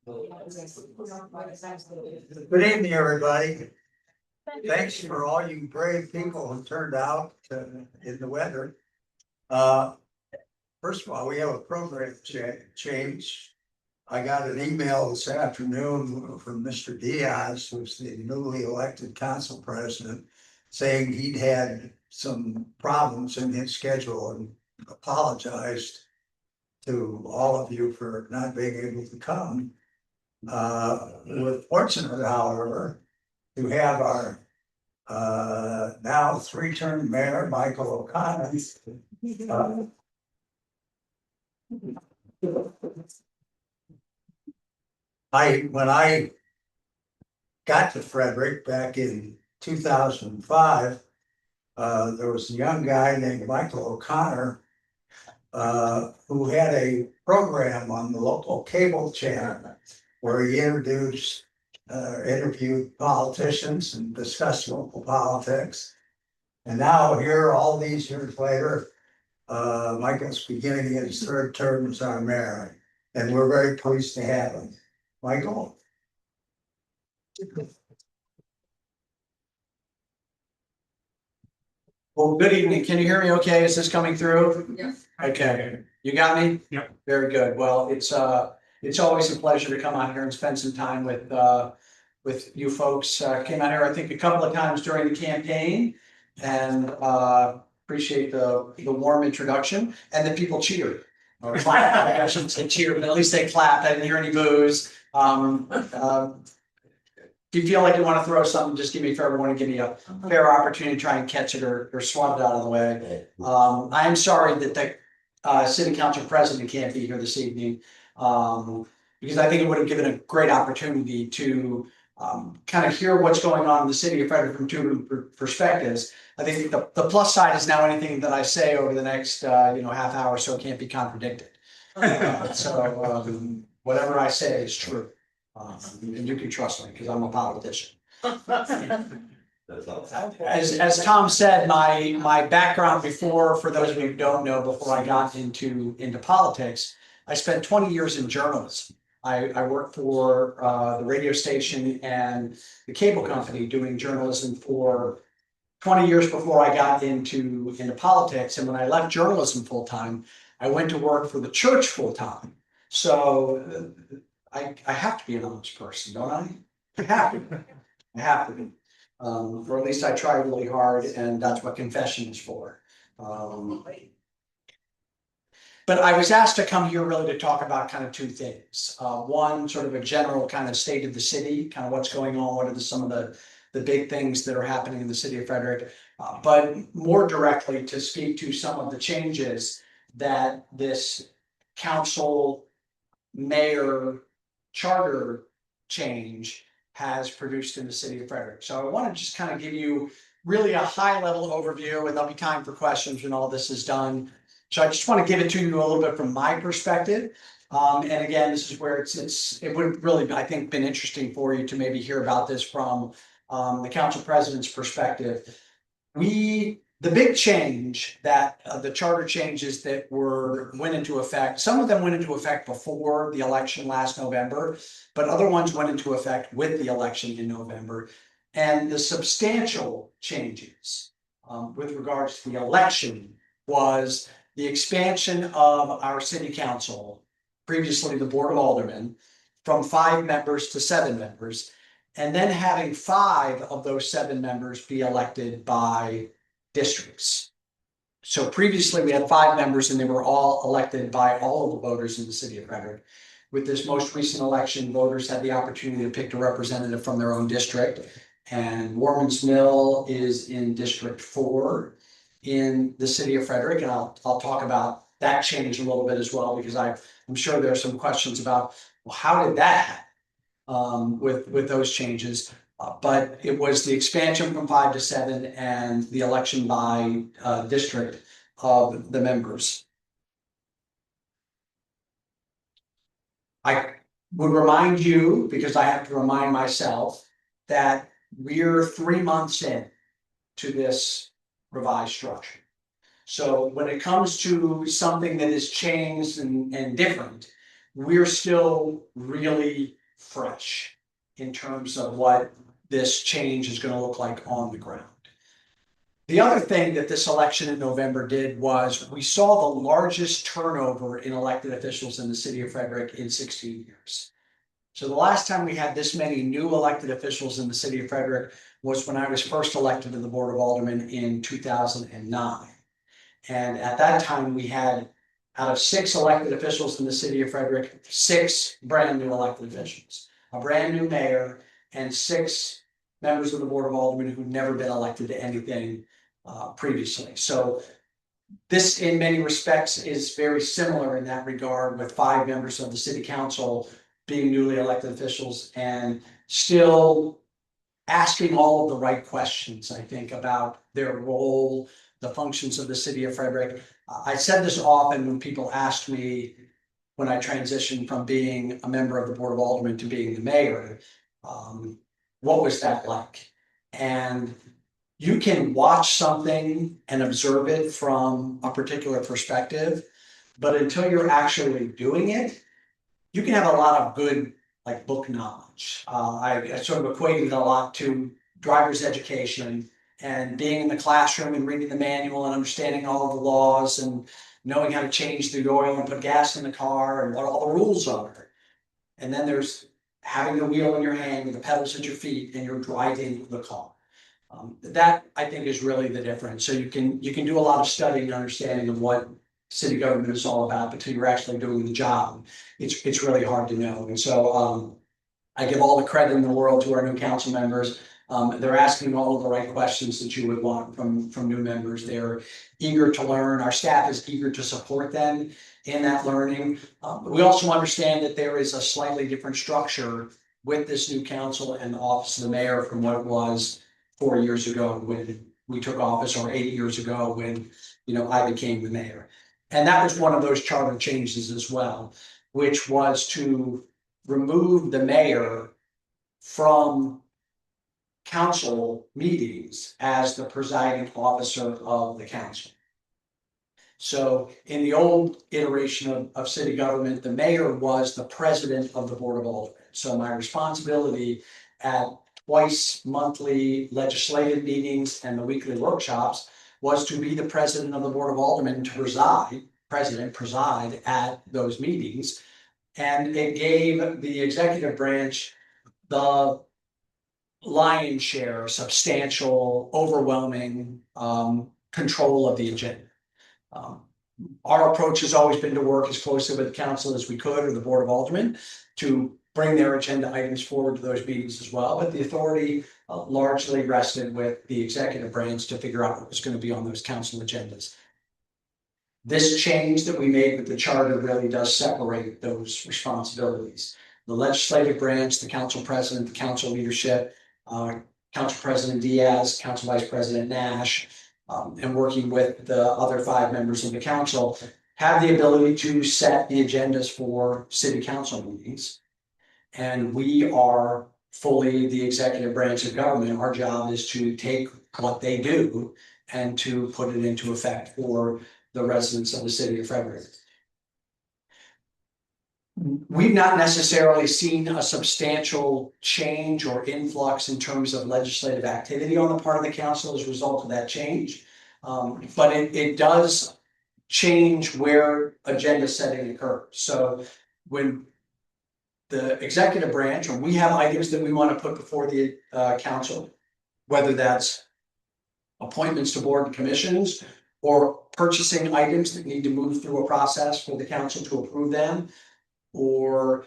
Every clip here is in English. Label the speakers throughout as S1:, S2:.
S1: Good evening, everybody. Thanks for all you brave people who turned out in the weather. First of all, we have a program change. I got an email this afternoon from Mr. Diaz, who's the newly elected council president, saying he'd had some problems in his schedule and apologized to all of you for not being able to come. We're fortunate, however, to have our now three-term mayor, Michael O'Connor. When I got to Frederick back in 2005, there was a young guy named Michael O'Connor who had a program on the local cable channel where he interviewed politicians and discussed local politics. And now here, all these years later, Michael's beginning his third term as our mayor, and we're very pleased to have him. Michael?
S2: Well, good evening. Can you hear me okay? Is this coming through?
S3: Yes.
S2: Okay. You got me?
S4: Yep.
S2: Very good. Well, it's always a pleasure to come out here and spend some time with you folks. Came out here, I think, a couple of times during the campaign, and appreciate the warm introduction and the people cheered. Or clapped. I shouldn't say cheered, but at least they clapped. I didn't hear any boos. If you feel like you want to throw something, just give me a fair warning, give me a fair opportunity to try and catch it or swat it out of the way. I am sorry that the city council president can't be here this evening, because I think it would have given a great opportunity to kind of hear what's going on in the city of Frederck from two perspectives. I think the plus side is now anything that I say over the next half hour or so can't be contradicted. So whatever I say is true. And you can trust me because I'm a politician. As Tom said, my background before, for those of you who don't know, before I got into politics, I spent 20 years in journalism. I worked for the radio station and the cable company doing journalism for 20 years before I got into politics. And when I left journalism full time, I went to work for the church full time. So I have to be an honest person, don't I? I have to. I have to be. Or at least I try really hard, and that's what confession is for. But I was asked to come here really to talk about kind of two things. One, sort of a general kind of state of the city, kind of what's going on, what are some of the big things that are happening in the city of Frederck, but more directly to speak to some of the changes that this council mayor charter change has produced in the city of Frederck. So I want to just kind of give you really a high level overview, and there'll be time for questions when all this is done. So I just want to give it to you a little bit from my perspective. And again, this is where it would really, I think, been interesting for you to maybe hear about this from the council president's perspective. The big change that the charter changes that went into effect, some of them went into effect before the election last November, but other ones went into effect with the election in November. And the substantial changes with regards to the election was the expansion of our city council, previously the Board of Aldermen, from 5 members to 7 members, and then having 5 of those 7 members be elected by districts. So previously we had 5 members and they were all elected by all of the voters in the city of Frederck. With this most recent election, voters had the opportunity to pick a representative from their own district, and Warman's Mill is in District 4 in the city of Frederck, and I'll talk about that change a little bit as well, because I'm sure there are some questions about, well, how did that happen with those changes? But it was the expansion from 5 to 7 and the election by district of the members. I would remind you, because I have to remind myself, that we're 3 months in to this revised structure. So when it comes to something that is changed and different, we're still really fresh in terms of what this change is going to look like on the ground. The other thing that this election in November did was we saw the largest turnover in elected officials in the city of Frederick in 16 years. So the last time we had this many new elected officials in the city of Frederick was when I was first elected to the Board of Aldermen in 2009. And at that time, we had, out of 6 elected officials in the city of Frederick, 6 brand new elected officials, a brand new mayor, and 6 members of the Board of Aldermen who'd never been elected to anything previously. So this, in many respects, is very similar in that regard, with 5 members of the city council being newly elected officials and still asking all of the right questions, I think, about their role, the functions of the city of Frederick. I said this often when people asked me, when I transitioned from being a member of the Board of Aldermen to being the mayor, what was that like? And you can watch something and observe it from a particular perspective, but until you're actually doing it, you can have a lot of good, like, book knowledge. I sort of equated it a lot to driver's education and being in the classroom and reading the manual and understanding all of the laws and knowing how to change the oil and put gas in the car and what all the rules are. And then there's having the wheel in your hand with the pedals at your feet and you're driving the car. That, I think, is really the difference. So you can do a lot of studying and understanding of what city government is all about, but until you're actually doing the job, it's really hard to know. And so I give all the credit in the world to our new council members. They're asking all of the right questions that you would want from new members. They're eager to learn. Our staff is eager to support them in that learning. We also understand that there is a slightly different structure with this new council and the office of the mayor from what it was 4 years ago when we took office, or 8 years ago when, I became the mayor. And that was one of those charter changes as well, which was to remove the mayor from council meetings as the presiding officer of the council. So in the old iteration of city government, the mayor was the president of the Board of Aldermen. So my responsibility at twice monthly legislative meetings and the weekly workshops was to be the president of the Board of Aldermen, to preside at those meetings. And it gave the executive branch the lion's share, substantial, overwhelming control of the agenda. Our approach has always been to work as closely with the council as we could, or the Board of Aldermen, to bring their agenda items forward to those meetings as well. But the authority largely rested with the executive branch to figure out what was going to be on those council agendas. This change that we made with the charter really does separate those responsibilities. The legislative branch, the council president, the council leadership, Council President Diaz, Council Vice President Nash, and working with the other 5 members of the council, have the ability to set the agendas for city council meetings. And we are fully the executive branch of government. Our job is to take what they do and to put it into effect for the residents of the city of Frederick. We've not necessarily seen a substantial change or influx in terms of legislative activity on the part of the council as a result of that change. But it does change where agenda setting occurs. So when the executive branch, or we have items that we want to put before the council, whether that's appointments to board and commissions or purchasing items that need to move through a process for the council to approve them, or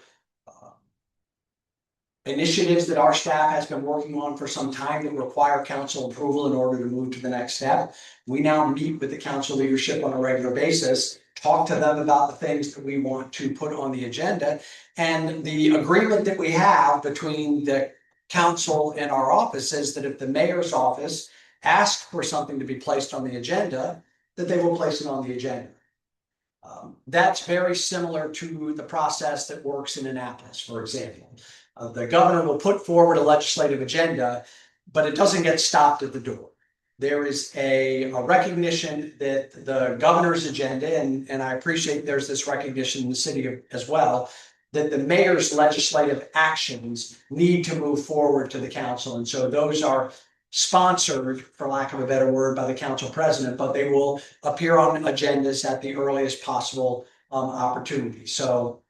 S2: initiatives that our staff has been working on for some time that require council approval in order to move to the next step. We now meet with the council leadership on a regular basis, talk to them about the things that we want to put on the agenda. And the agreement that we have between the council and our office is that if the mayor's office asks for something to be placed on the agenda, that they will place it on the agenda. That's very similar to the process that works in Annapolis, for example. The governor will put forward a legislative agenda, but it doesn't get stopped at the door. there is a recognition that the governor's agenda, and I appreciate there's this recognition in the city as well, that the mayor's legislative actions need to move forward to the council. And so those are sponsored, for lack of a better word, by the council president, but they will appear on agendas at the earliest possible opportunity. So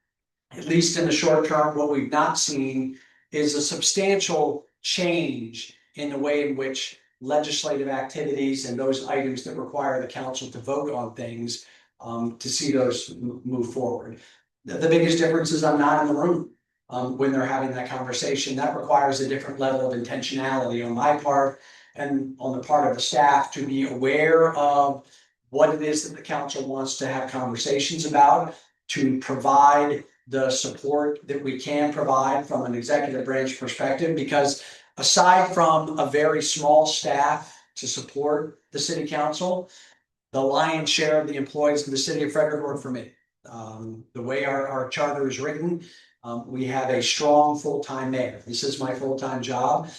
S2: at least in the short term, what we've not seen is a substantial change in the way in which legislative activities and those items that require the council to vote on things, to see those move forward. The biggest difference is I'm not in the room when they're having that conversation. That requires a different level of intentionality on my part and on the part of the staff to be aware of what it is that the council wants to have conversations about, to provide the support that we can provide from an executive branch perspective, because aside from a very small staff to support the city council, the lion's share of the employees in the city of Frederick work for me. The way our charter is written, we have a strong full-time mayor. This is my full-time job.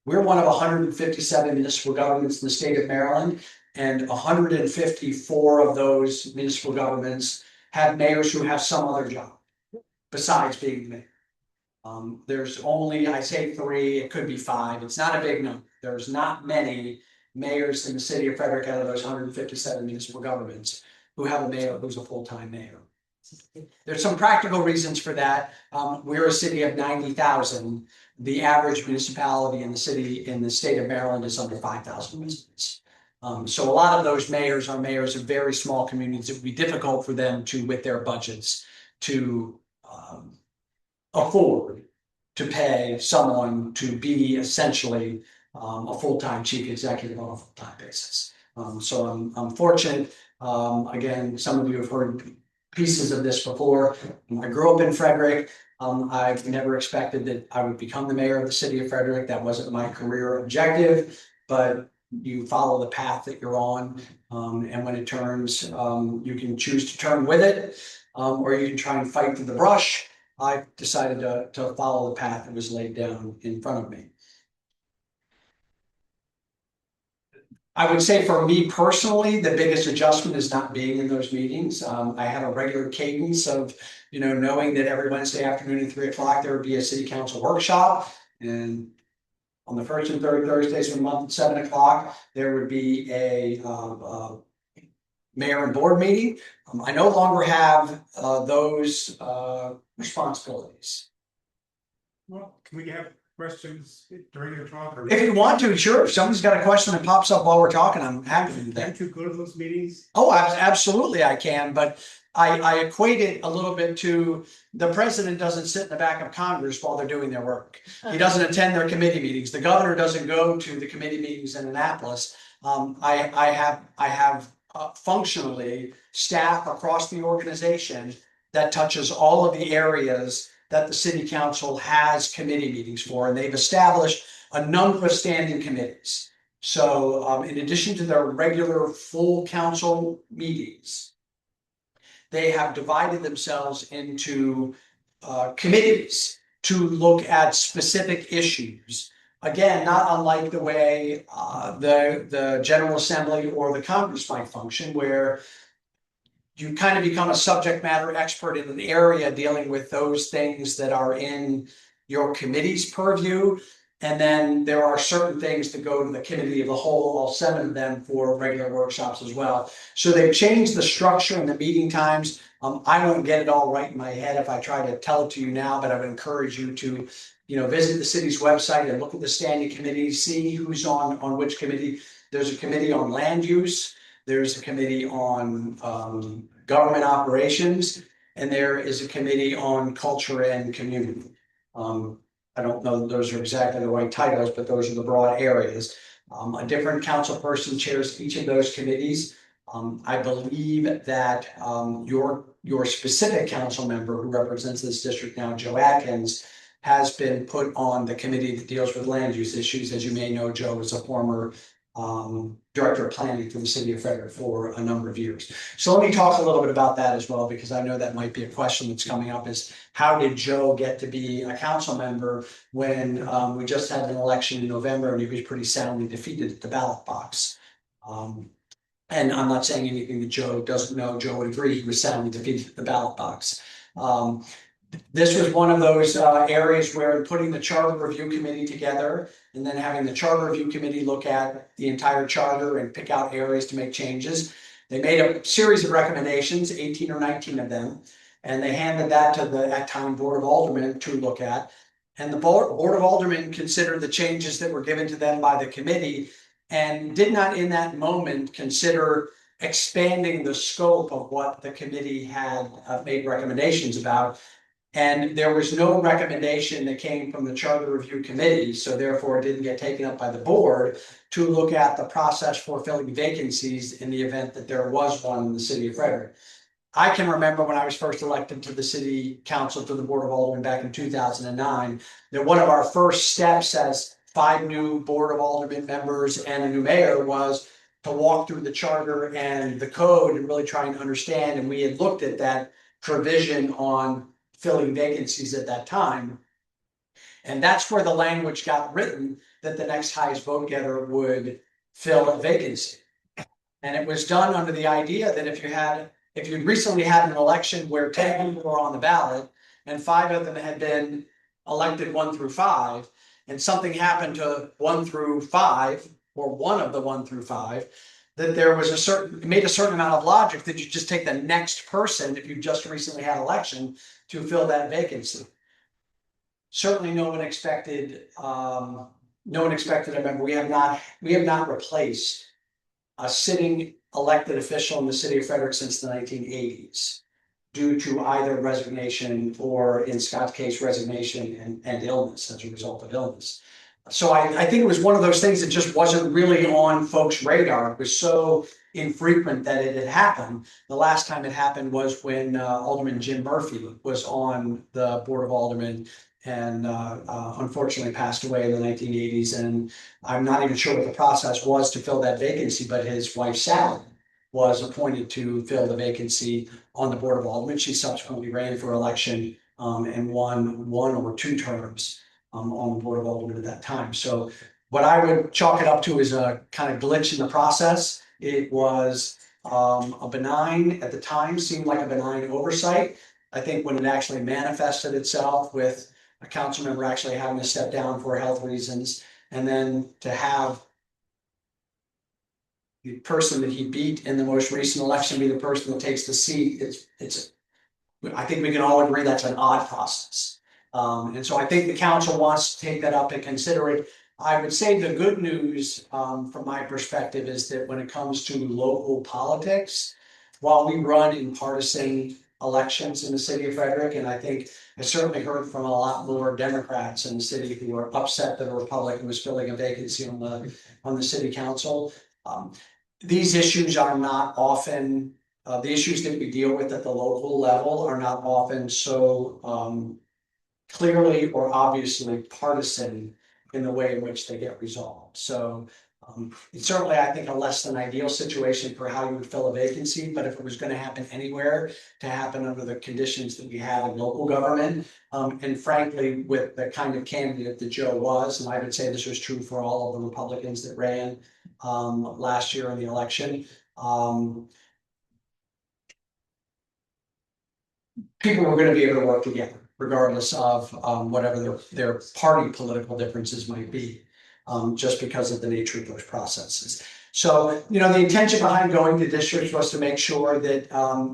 S2: We're one of 157 municipal governments in the state of Maryland, and 154 of those municipal governments have mayors who have some other job besides being the mayor. There's only, I say 3, it could be 5. It's not a big number. There's not many mayors in the city of Frederick out of those 157 municipal governments who have a mayor who's a full-time mayor. There's some practical reasons for that. We're a city of 90,000. The average municipality in the state of Maryland is under 5,000 residents. So a lot of those mayors are mayors of very small communities. It would be difficult for them to, with their budgets, to afford to pay someone to be essentially a full-time chief executive on a full-time basis. So I'm fortunate. Again, some of you have heard pieces of this before. I grew up in Frederick. I've never expected that I would become the mayor of the city of Frederick. That wasn't my career objective, but you follow the path that you're on. And when it turns, you can choose to turn with it, or you can try and fight through the brush. I decided to follow the path that was laid down in front of me. I would say for me personally, the biggest adjustment is not being in those meetings. I have a regular cadence of, knowing that every Wednesday afternoon at 3 o'clock, there would be a city council workshop. And on the first and third Thursdays of the month at 7 o'clock, there would be a mayor and board meeting. I no longer have those responsibilities.
S3: Well, can we have questions during your talk? Or
S2: If you want to, sure. If somebody's got a question that pops up while we're talking, I'm happy to do that.
S3: can't you go to those meetings?
S2: Oh, absolutely I can, but I equate it a little bit to the president doesn't sit in the back of Congress while they're doing their work. He doesn't attend their committee meetings. The governor doesn't go to the committee meetings in Annapolis. I have functionally staff across the organization that touches all of the areas that the city council has committee meetings for, and they've established a number of standing committees. So in addition to their regular full council meetings, they have divided themselves into committees to look at specific issues. Again, not unlike the way the General Assembly or the Congress might function, where you kind of become a subject matter expert in an area dealing with those things that are in your committee's purview. And then there are certain things that go to the committee of the whole, all 7 of them, for regular workshops as well. So they've changed the structure and the meeting times. I won't get it all right in my head if I try to tell it to you now, but I would encourage you to, visit the city's website and look at the standing committees, see who's on which committee. There's a committee on land use. There's a committee on government operations, and there is a committee on culture and community. I don't know that those are exactly the right titles, but those are the broad areas. A different council person chairs each of those committees. I believe that your specific council member who represents this district now, Joe Atkins, has been put on the committee that deals with land use issues. As you may know, Joe was a former director of planning for the city of Frederck for a number of years. So let me talk a little bit about that as well, because I know that might be a question that's coming up, is how did Joe get to be a council member when we just had an election in November and he was pretty soundly defeated at the ballot box? And I'm not saying anything that Joe doesn't know. Joe would agree he was soundly defeated at the ballot box. This was one of those areas where putting the charter review committee together and then having the charter review committee look at the entire charter and pick out areas to make changes. They made a series of recommendations, 18 or 19 of them, and they handed that to the at time Board of Aldermen to look at. And the Board of Aldermen considered the changes that were given to them by the committee and did not in that moment consider expanding the scope of what the committee had made recommendations about. And there was no recommendation that came from the Charter Review Committee, so therefore it didn't get taken up by the board to look at the process for filling vacancies in the event that there was one in the city of Frederick. I can remember when I was first elected to the city council, to the Board of Aldermen back in 2009, that one of our first steps as 5 new Board of Aldermen members and a new mayor was to walk through the charter and the code and really try and understand. And we had looked at that provision on filling vacancies at that time. And that's where the language got written that the next highest vote getter would fill a vacancy. And it was done under the idea that if you'd recently had an election where 10 people were on the ballot and 5 of them had been elected 1 through 5, and something happened to 1 through 5, or one of the 1 through 5, that there was it made a certain amount of logic that you just take the next person, if you just recently had election, to fill that vacancy. Certainly no one expected a member. We have not replaced a sitting elected official in the city of Frederck since the 1980s due to either resignation or, in Scott's case, resignation and illness as a result of illness. So I think it was one of those things that just wasn't really on folks' radar. It was so infrequent that it had happened. The last time it happened was when Alderman Jim Murphy was on the Board of Aldermen and unfortunately passed away in the 1980s. And I'm not even sure what the process was to fill that vacancy, but his wife Sally was appointed to fill the vacancy on the Board of Aldermen. She subsequently ran for election and won 1 or 2 terms on the Board of Aldermen at that time. So what I would chalk it up to is a kind of glitch in the process. It was a benign, at the time, seemed like a benign oversight. I think when it actually manifested itself with a council member actually having to step down for health reasons, and then to have the person that he beat in the most recent election be the person that takes the seat, I think we can all agree that's an odd process. And so I think the council wants to take that up and consider it. I would say the good news from my perspective is that when it comes to local politics, while we run in partisan elections in the city of Frederick, and I think I certainly heard from a lot more Democrats in the city who were upset that a Republican was filling a vacancy on the city council. These issues are not often, the issues that we deal with at the local level are not often so clearly or obviously partisan in the way in which they get resolved. So it's certainly, I think, a less than ideal situation for how you would fill a vacancy, but if it was going to happen anywhere, to happen under the conditions that we have in local government, and frankly, with the kind of candidate that Joe was, and I would say this was true for all of the Republicans that ran last year in the election, people were going to be able to work together, regardless of whatever their party political differences might be, just because of the nature of those processes. So, the intention behind going to districts was to make sure that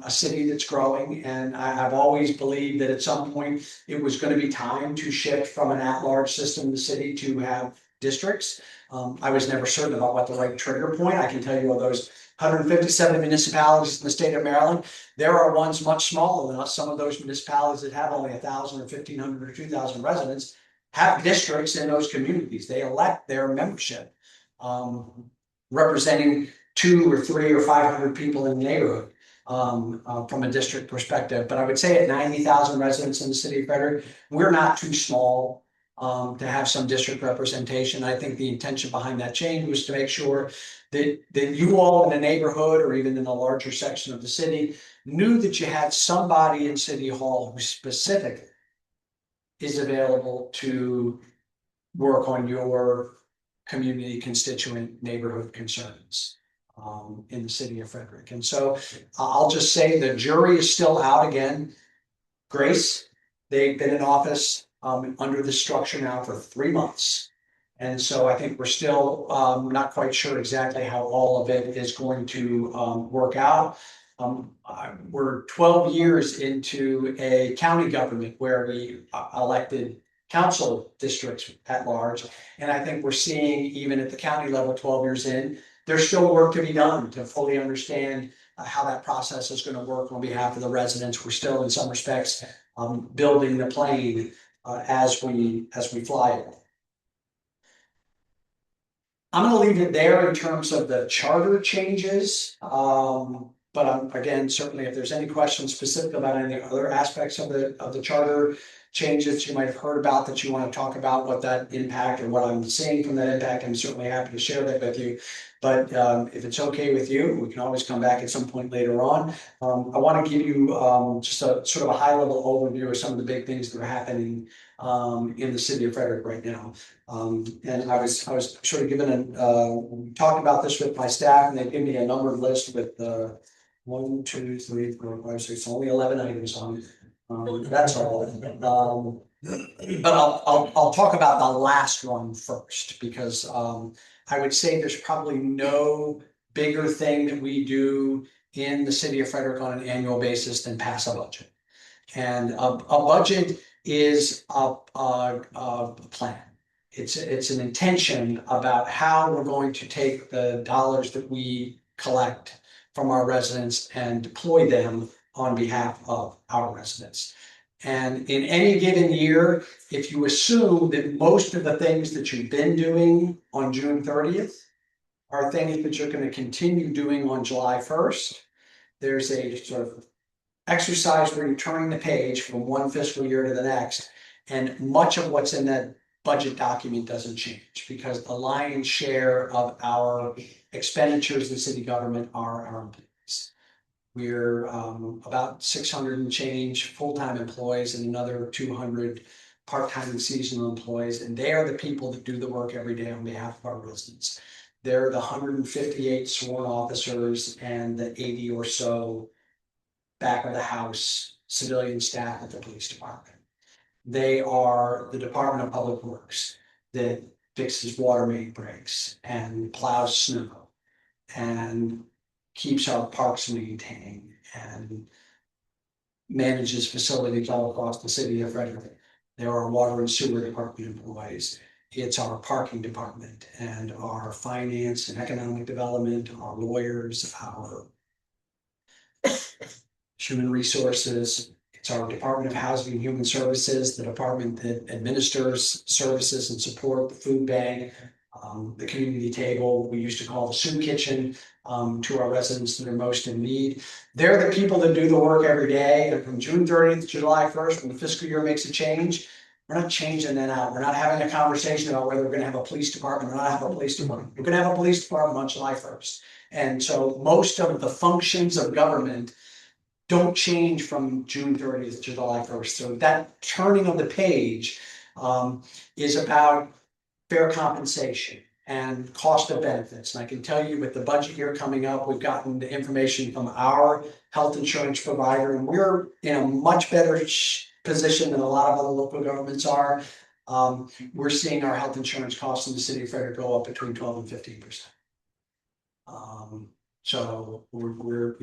S2: a city that's growing, and I've always believed that at some point it was going to be time to shift from an at-large system in the city to have districts. I was never certain about what the right trigger point. I can tell you of those 157 municipalities in the state of Maryland, there are ones much smaller than us. Some of those municipalities that have only 1,000 or 1,500 or 2,000 residents have districts in those communities. They elect their membership, representing 2 or 3 or 500 people in the neighborhood from a district perspective. But I would say at 90,000 residents in the city of Frederick, we're not too small to have some district representation. I think the intention behind that change was to make sure that you all in a neighborhood or even in a larger section of the city knew that you had somebody in City Hall who specifically is available to work on your community, constituent, neighborhood concerns. in the city of Frederick. And so I'll just say the jury is still out again. Grace, they've been in office under this structure now for 3 months. And so I think we're still not quite sure exactly how all of it is going to work out. We're 12 years into a county government where we elected council districts at large. And I think we're seeing, even at the county level, 12 years in, there's still work to be done to fully understand how that process is going to work on behalf of the residents. We're still, in some respects, building the plane as we fly it. I'm going to leave it there in terms of the charter changes. But again, certainly if there's any questions specific about any other aspects of the charter changes you might have heard about that you want to talk about, what that impact or what I'm seeing from that impact, I'm certainly happy to share that with you. But if it's okay with you, we can always come back at some point later on. I want to give you just a sort of a high level overview of some of the big things that are happening in the city of Frederck right now. And I was sort of given talked about this with my staff, and they gave me a numbered list with 1, 2, 3, 4, 5, 6, only 11 items on it. That's all. But I'll talk about the last one first, because I would say there's probably no bigger thing that we do in the city of Frederck on an annual basis than pass a budget. And a budget is a plan. It's an intention about how we're going to take the dollars that we collect from our residents and deploy them on behalf of our residents. And in any given year, if you assume that most of the things that you've been doing on June 30th are things that you're going to continue doing on July 1st, there's a sort of exercise where you're turning the page from one fiscal year to the next, and much of what's in that budget document doesn't change, because the lion's share of our expenditures in city government are our employees. We're about 600 and change full-time employees and another 200 part-time and seasonal employees, and they are the people that do the work every day on behalf of our residents. They're the 158 sworn officers and the 80 or so back of the house civilian staff at the police department. They are the Department of Public Works that fixes water main breaks and plows snow and keeps our parks maintained and manages facilities all across the city of Frederick. There are water and sewer department employees. It's our parking department and our finance and economic development, our lawyers, our human resources. It's our Department of Housing and Human Services, the department that administers services and support the food bank, the community table, we used to call the soup kitchen, to our residents that are most in need. They're the people that do the work every day. And from June 30th to July 1st, when the fiscal year makes a change, we're not changing that out. We're not having a conversation about whether we're going to have a police department or not have a police department. We're going to have a police department on July 1st. And so most of the functions of government don't change from June 30th to July 1st. So that turning of the page is about fair compensation and cost of benefits. And I can tell you, with the budget year coming up, we've gotten the information from our health insurance provider, and we're in a much better position than a lot of other local governments are. We're seeing our health insurance costs in the city of Frederck go up between 12 and 15%. So we're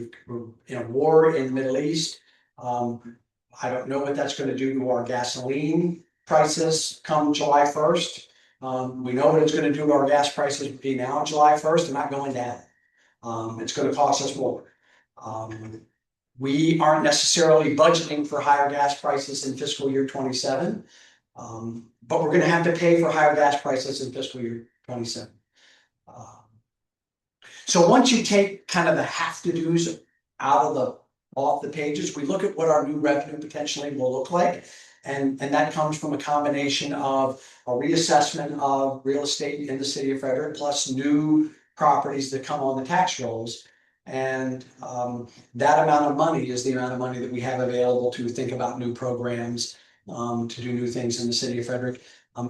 S2: in a war in the Middle East. I don't know what that's going to do to our gasoline prices come July 1st. We know what it's going to do to our gas prices between now and July 1st. They're not going down. It's going to cost us more. We aren't necessarily budgeting for higher gas prices in fiscal year 27, but we're going to have to pay for higher gas prices in fiscal year 27. So once you take kind of the have-to-dos off the pages, we look at what our new revenue potentially will look like. And that comes from a combination of a reassessment of real estate in the city of Frederck, plus new properties that come on the tax rolls. And that amount of money is the amount of money that we have available to think about new programs, to do new things in the city of Frederck.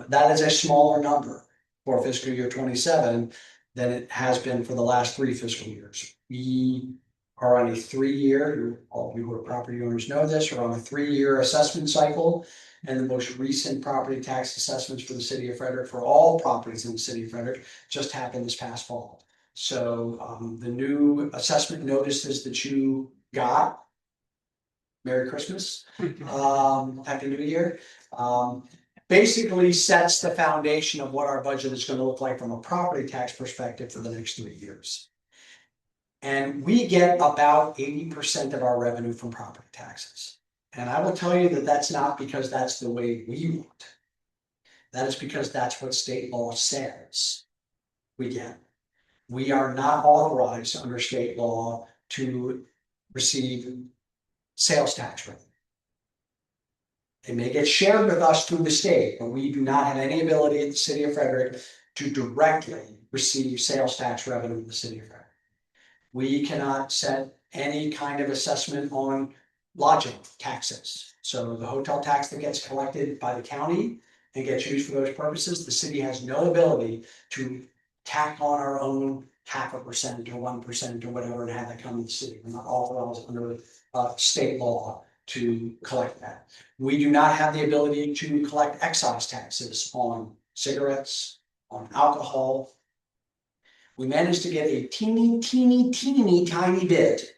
S2: That is a smaller number for fiscal year 27 than it has been for the last 3 fiscal years. We are on a 3-year, all of you who are property owners know this, are on a 3-year assessment cycle. And the most recent property tax assessments for the city of Frederck, for all properties in the city of Frederck, just happened this past fall. So the new assessment notices that you got, Merry Christmas, Happy New Year, basically sets the foundation of what our budget is going to look like from a property tax perspective for the next 3 years. And we get about 80% of our revenue from property taxes. And I will tell you that that's not because that's the way we want. That is because that's what state law says we get. We are not authorized under state law to receive sales tax revenue. It may get shared with us through the state, but we do not have any ability at the city of Frederck to directly receive sales tax revenue in the city of Frederck. We cannot set any kind of assessment on lodging taxes. So the hotel tax that gets collected by the county and gets used for those purposes, the city has no ability to tack on our own 0.5% or 1% or whatever and have that come to the city. We're not authorized under state law to collect that. We do not have the ability to collect excise taxes on cigarettes, on alcohol. We managed to get a teeny tiny bit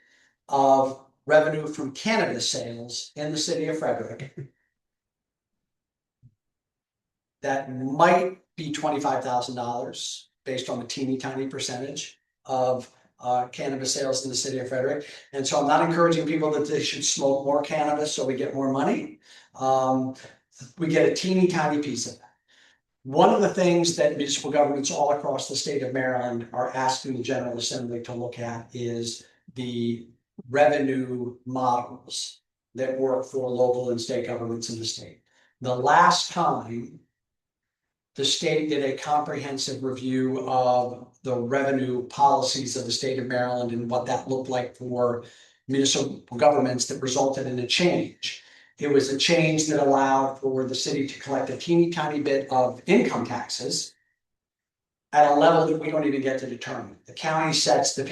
S2: of revenue from cannabis sales in the city of Frederck. That might be $25,000 based on a teeny tiny percentage of cannabis sales in the city of Frederck. And so I'm not encouraging people that they should smoke more cannabis so we get more money. We get a teeny tiny piece of that. One of the things that municipal governments all across the state of Maryland are asking the General Assembly to look at is the revenue models that work for local and state governments in the state. The last time the state did a comprehensive review of the revenue policies of the state of Maryland and what that looked like for municipal governments that resulted in a change. It was a change that allowed for the city to collect a teeny tiny bit of income taxes at a level that we don't even get to determine. The county sets the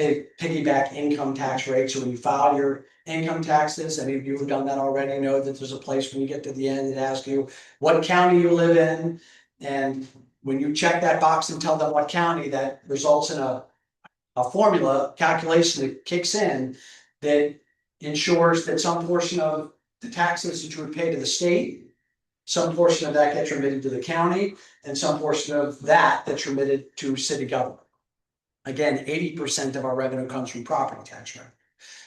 S2: piggyback income tax rate. So when you file your income taxes, any of you who've done that already know that there's a place when you get to the end that asks you what county you live in. And when you check that box and tell them what county, that results in a formula calculation that kicks in that ensures that some portion of the taxes that you would pay to the state, some portion of that gets remitted to the county, and some portion of that that's remitted to city government. Again, 80% of our revenue comes from property tax revenue.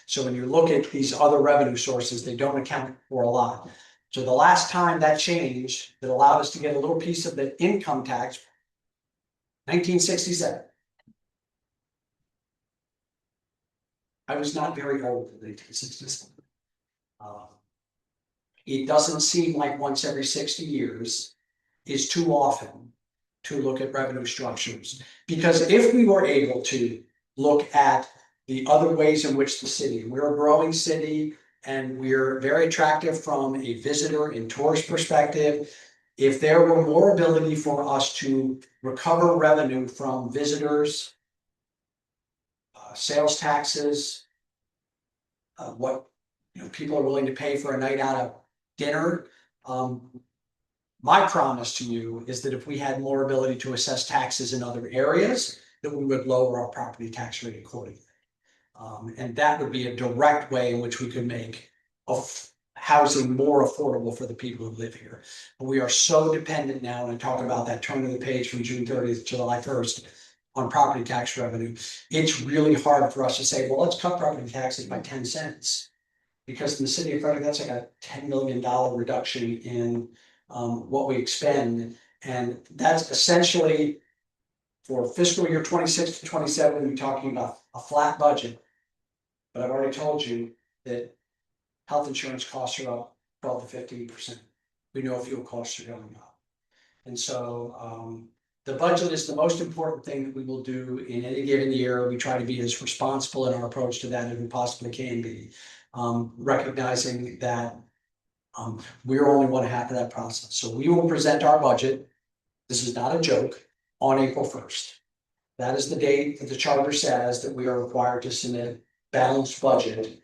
S2: So when you look at these other revenue sources, they don't account for a lot. So the last time that changed, that allowed us to get a little piece of the income tax, 1967. I was not very old in 1967. It doesn't seem like once every 60 years is too often to look at revenue structures. Because if we were able to look at the other ways in which the city, we're a growing city and we're very attractive from a visitor and tourist perspective. If there were more ability for us to recover revenue from visitors, sales taxes, what people are willing to pay for a night out of dinner. My promise to you is that if we had more ability to assess taxes in other areas, that we would lower our property tax rate accordingly. And that would be a direct way in which we could make housing more affordable for the people who live here. But we are so dependent now, and I talk about that turn of the page from June 30th to July 1st on property tax revenue. It's really hard for us to say, well, let's cut property taxes by 10 cents. Because in the city of Frederck, that's like a $10 million reduction in what we expend. And that's essentially for fiscal year 26 to 27, we're talking about a flat budget. But I've already told you that health insurance costs are up 12 to 15%. We know fuel costs are going up. And so the budget is the most important thing that we will do in any given year. We try to be as responsible in our approach to that as we possibly can be. Recognizing that we're only 1/2 of that process. So we will present our budget, this is not a joke, on April 1st. That is the date that the charter says that we are required to submit balanced budget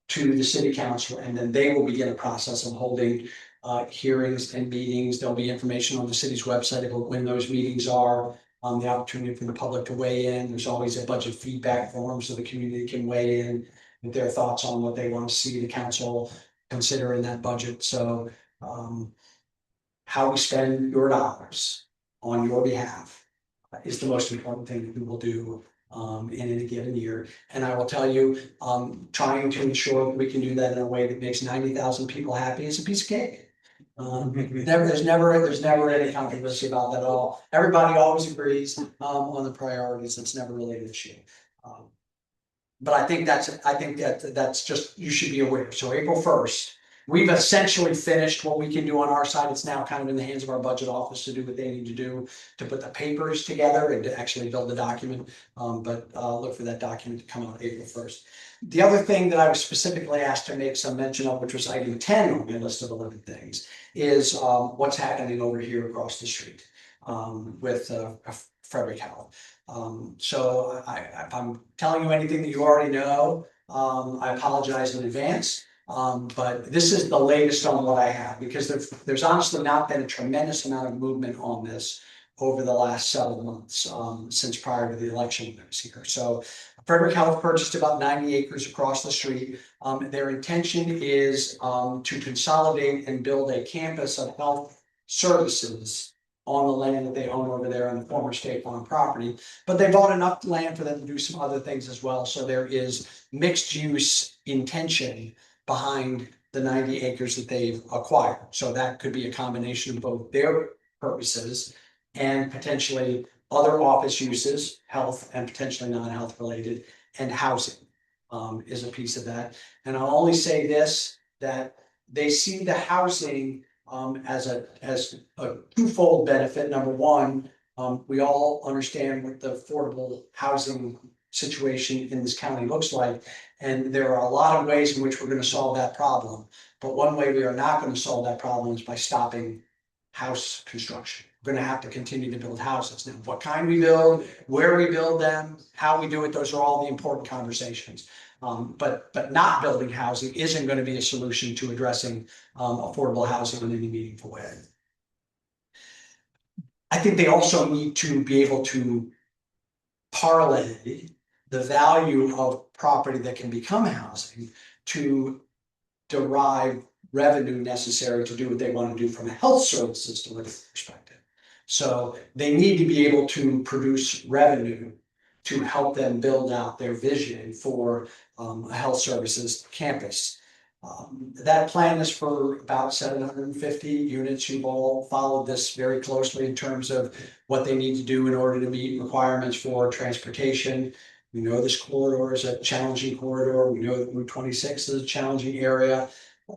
S2: to the city council, and then they will begin a process of holding hearings and meetings. There'll be information on the city's website about when those meetings are, the opportunity for the public to weigh in. There's always a budget feedback forum so the community can weigh in with their thoughts on what they want to see the council consider in that budget. So how we spend your dollars on your behalf is the most important thing that we will do in any given year. And I will tell you, trying to ensure that we can do that in a way that makes 90,000 people happy is a piece of cake. There's never any controversy about that at all. Everybody always agrees on the priorities. It's never really an issue. But I think that's just, you should be aware. So April 1st, we've essentially finished what we can do on our side. It's now kind of in the hands of our budget office to do what they need to do to put the papers together and to actually build the document. But look for that document to come out April 1st. The other thing that I was specifically asked to make some mention of, which was item 10 on my list of 11 things, is what's happening over here across the street with Frederick Health. So if I'm telling you anything that you already know, I apologize in advance. But this is the latest on what I have, because there's honestly not been a tremendous amount of movement on this over the last several months, since prior to the election that was here. So Frederick Health purchased about 90 acres across the street. Their intention is to consolidate and build a campus of health services on the land that they own over there on the former State Farm property. But they bought enough land for them to do some other things as well. So there is mixed use intention behind the 90 acres that they've acquired. So that could be a combination of both their purposes and potentially other office uses, health and potentially non-health related, and housing is a piece of that. And I'll only say this, that they see the housing as a twofold benefit. Number one, we all understand what the affordable housing situation in this county looks like. And there are a lot of ways in which we're going to solve that problem. But one way we are not going to solve that problem is by stopping house construction. We're going to have to continue to build houses. Now, what kind we build, where we build them, how we do it, those are all the important conversations. But not building housing isn't going to be a solution to addressing affordable housing in any meaningful way. I think they also need to be able to parlay the value of property that can become housing to derive revenue necessary to do what they want to do from a health services delivery perspective. So they need to be able to produce revenue to help them build out their vision for a health services campus. That plan is for about 750 units. You've all followed this very closely in terms of what they need to do in order to meet requirements for transportation. We know this corridor is a challenging corridor. We know that Route 26 is a challenging area.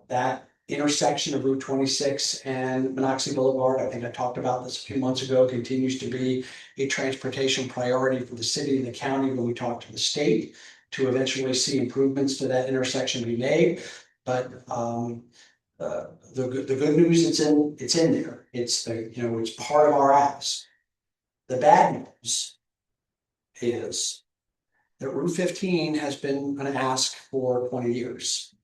S2: That intersection of Route 26 and Monocacy Boulevard, I think I talked about this a few months ago, continues to be a transportation priority for the city and the county when we talk to the state to eventually see improvements to that intersection be made. But the good news, it's in there. It's it's part of our ask. The bad news is that Route 15 has been an ask for 20 years.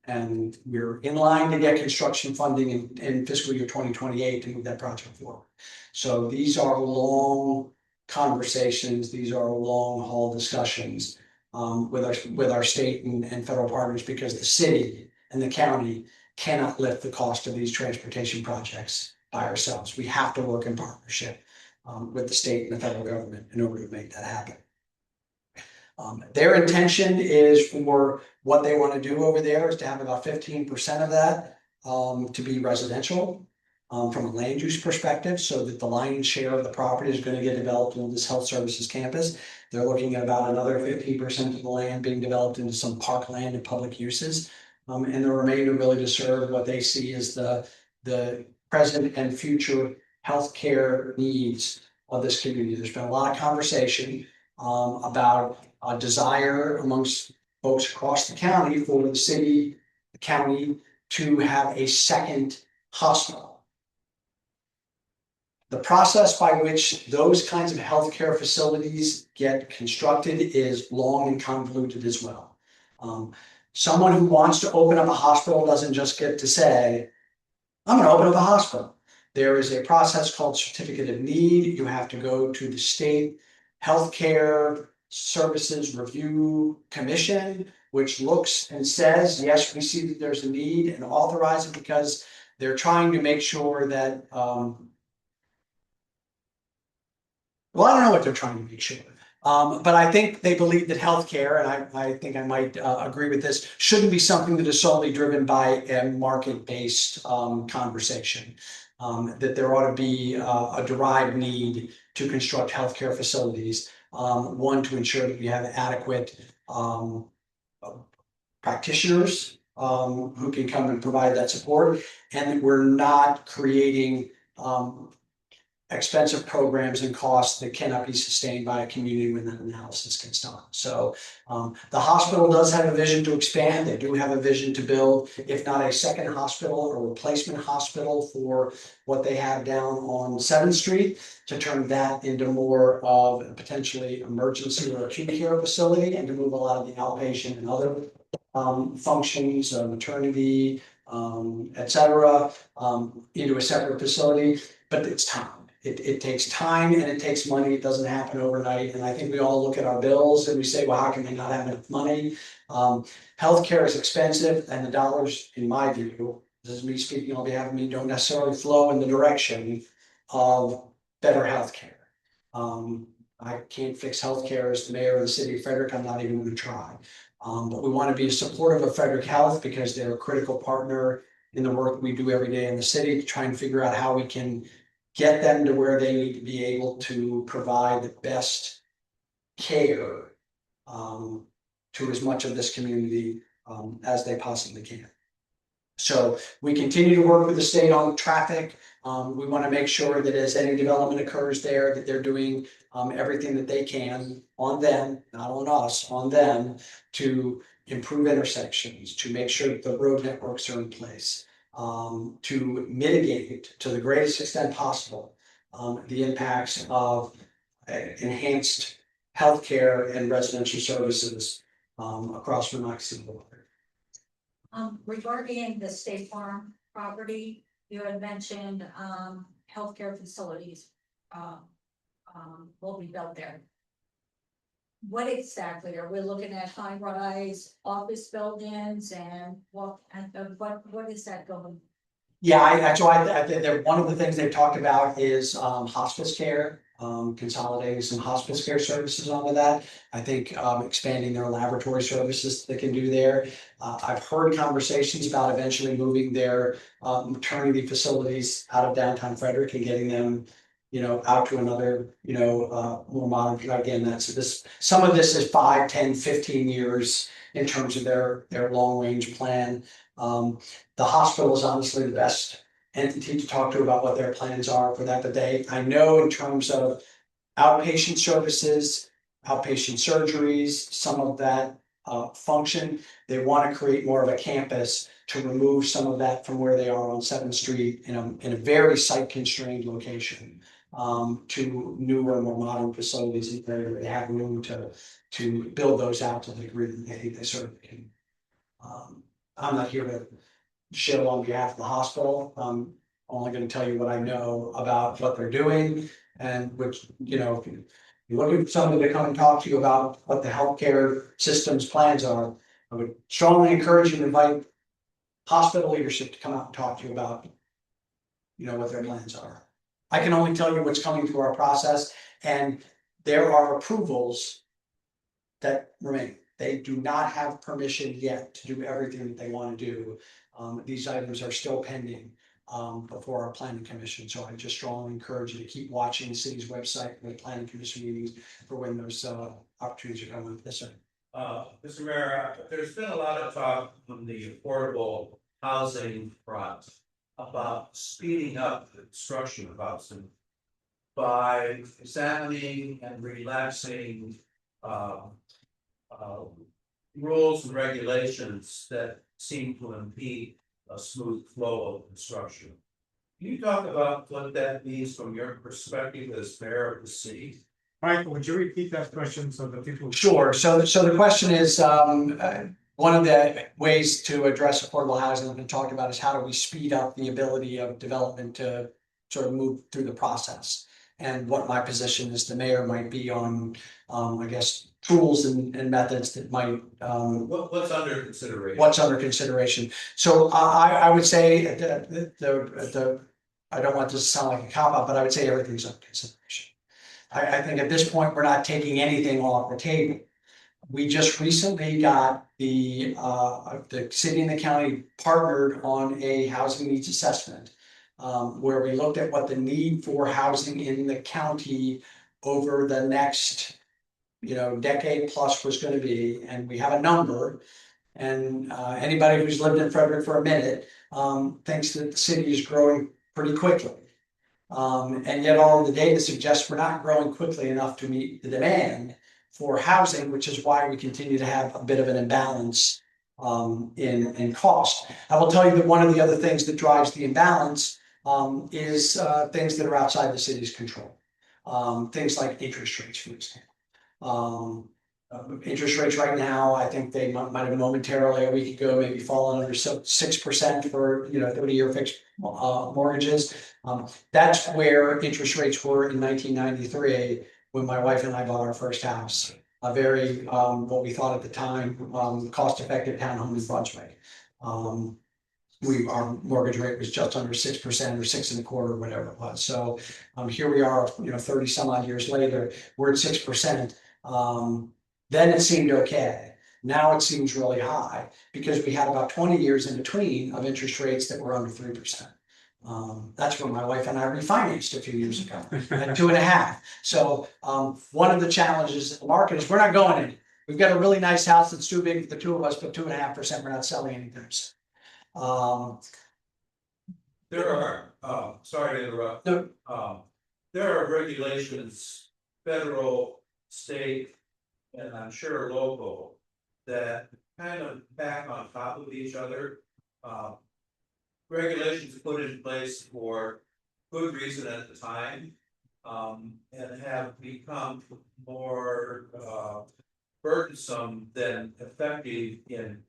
S2: And we're in line to get construction funding in fiscal year 2028 to move that project forward. So these are long conversations. These are long haul discussions with our state and federal partners, because the city and the county cannot lift the cost of these transportation projects by ourselves. We have to work in partnership with the state and the federal government in order to make that happen. Their intention is for what they want to do over there is to have about 15% of that to be residential from a land use perspective, so that the lion's share of the property is going to get developed into this health services campus. They're looking at about another 15% of the land being developed into some parkland and public uses, and the remainder really to serve what they see as the present and future healthcare needs of this community. There's been a lot of conversation about a desire amongst folks across the county for the city, the county to have a second hospital. The process by which those kinds of healthcare facilities get constructed is long and convoluted as well. Someone who wants to open up a hospital doesn't just get to say, I'm gonna open up a hospital. There is a process called certificate of need. You have to go to the state healthcare services review commission, which looks and says, yes, we see that there's a need, and authorize it, because they're trying to make sure that, well, I don't know what they're trying to make sure. But I think they believe that healthcare, and I think I might agree with this, shouldn't be something that is solely driven by a market-based conversation. That there ought to be a derived need to construct healthcare facilities. One, to ensure that we have adequate practitioners who can come and provide that support, and that we're not creating expensive programs and costs that cannot be sustained by a community when that analysis gets done. So the hospital does have a vision to expand. They do have a vision to build, if not a second hospital or replacement hospital for what they have down on 7th Street, to turn that into more of a potentially emergency or acute care facility, and to move a lot of the outpatient and other functions, maternity, et cetera, into a separate facility. But it's time. It takes time and it takes money. It doesn't happen overnight. And I think we all look at our bills and we say, well, how can they not have enough money? Healthcare is expensive, and the dollars, in my view, this is me speaking on behalf of me, don't necessarily flow in the direction of better healthcare. I can't fix healthcare as the mayor of the city of Frederick. I'm not even going to try. But we want to be supportive of Frederick Health, because they're a critical partner in the work we do every day in the city, to try and figure out how we can get them to where they need to be able to provide the best care to as much of this community as they possibly can. So we continue to work with the state on traffic. We want to make sure that as any development occurs there, that they're doing everything that they can on them, not on us, on them, to improve intersections, to make sure that the road networks are in place, to mitigate to the greatest extent possible the impacts of enhanced healthcare and residential services across Monocacy.
S4: Regarding the State Farm property, you had mentioned healthcare facilities will be built there. What exactly are we looking at? High-rise office buildings, and what is that going?
S2: Yeah, I think that one of the things they've talked about is hospice care, consolidating some hospice care services onto that. I think expanding their laboratory services they can do there. I've heard conversations about eventually moving their maternity facilities out of downtown Fredericks and getting them, out to another, more modern. Again, that's this. Some of this is 5, 10, 15 years in terms of their long range plan. The hospital is honestly the best entity to talk to about what their plans are for that. But I know in terms of outpatient services, outpatient surgeries, some of that function, they want to create more of a campus to remove some of that from where they are on 7th Street in a very site constrained location, to newer, more modern facilities where they have room to build those out to the degree that they certainly can. I'm not here to shill on behalf of the hospital. I'm only going to tell you what I know about what they're doing, and which, if you're looking for somebody to come and talk to you about what the healthcare system's plans are, I would strongly encourage you to invite hospital leadership to come out and talk to you about, what their plans are. I can only tell you what's coming through our process, and there are approvals that remain. They do not have permission yet to do everything that they want to do. These items are still pending before our planning commission. So I just strongly encourage you to keep watching the city's website and the planning commission meetings for when those opportunities are coming. Yes, sir.
S5: Mr. Mayor, there's been a lot of talk on the affordable housing front about speeding up the construction of housing by examining and relaxing rules and regulations that seem to impede a smooth flow of construction. Can you talk about what that means from your perspective as mayor of the city?
S3: Michael, would you repeat that question so that people?
S2: Sure. So the question is, one of the ways to address affordable housing that we talked about is how do we speed up the ability of development to sort of move through the process? And what my position as the mayor might be on, I guess, tools and methods that might,
S5: What's under consideration?
S2: what's under consideration. So I would say I don't want this to sound like a cop out, but I would say everything's under consideration. I think at this point, we're not taking anything off the table. We just recently got the city and the county partnered on a housing needs assessment. Where we looked at what the need for housing in the county over the next, decade plus was gonna be, and we have a number. And anybody who's lived in Frederick for a minute thinks that the city is growing pretty quickly. And yet all of the data suggests we're not growing quickly enough to meet the demand for housing, which is why we continue to have a bit of an imbalance in cost. I will tell you that one of the other things that drives the imbalance is things that are outside the city's control. Things like interest rates, for example. Interest rates right now, I think they might have momentarily a week ago, maybe fallen under 6% for 30-year fixed mortgages. That's where interest rates were in 1993 when my wife and I bought our first house. A very what we thought at the time cost-effective townhome in Brunswick. Our mortgage rate was just under 6% or 6.25%, whatever it was. So here we are, 30 some odd years later, we're at 6%. Then it seemed okay. Now it seems really high because we had about 20 years in between of interest rates that were under 3%. That's when my wife and I refinanced a few years ago at 2.5. So one of the challenges in the market is we're not going anywhere. We've got a really nice house that's too big for the two of us, but 2.5%, we're not selling anything.
S5: There are, sorry to interrupt.
S2: No.
S5: There are regulations, federal, state, and I'm sure local, that kind of back on top of each other. Regulations put in place for good reason at the time, and have become more burdensome than effective in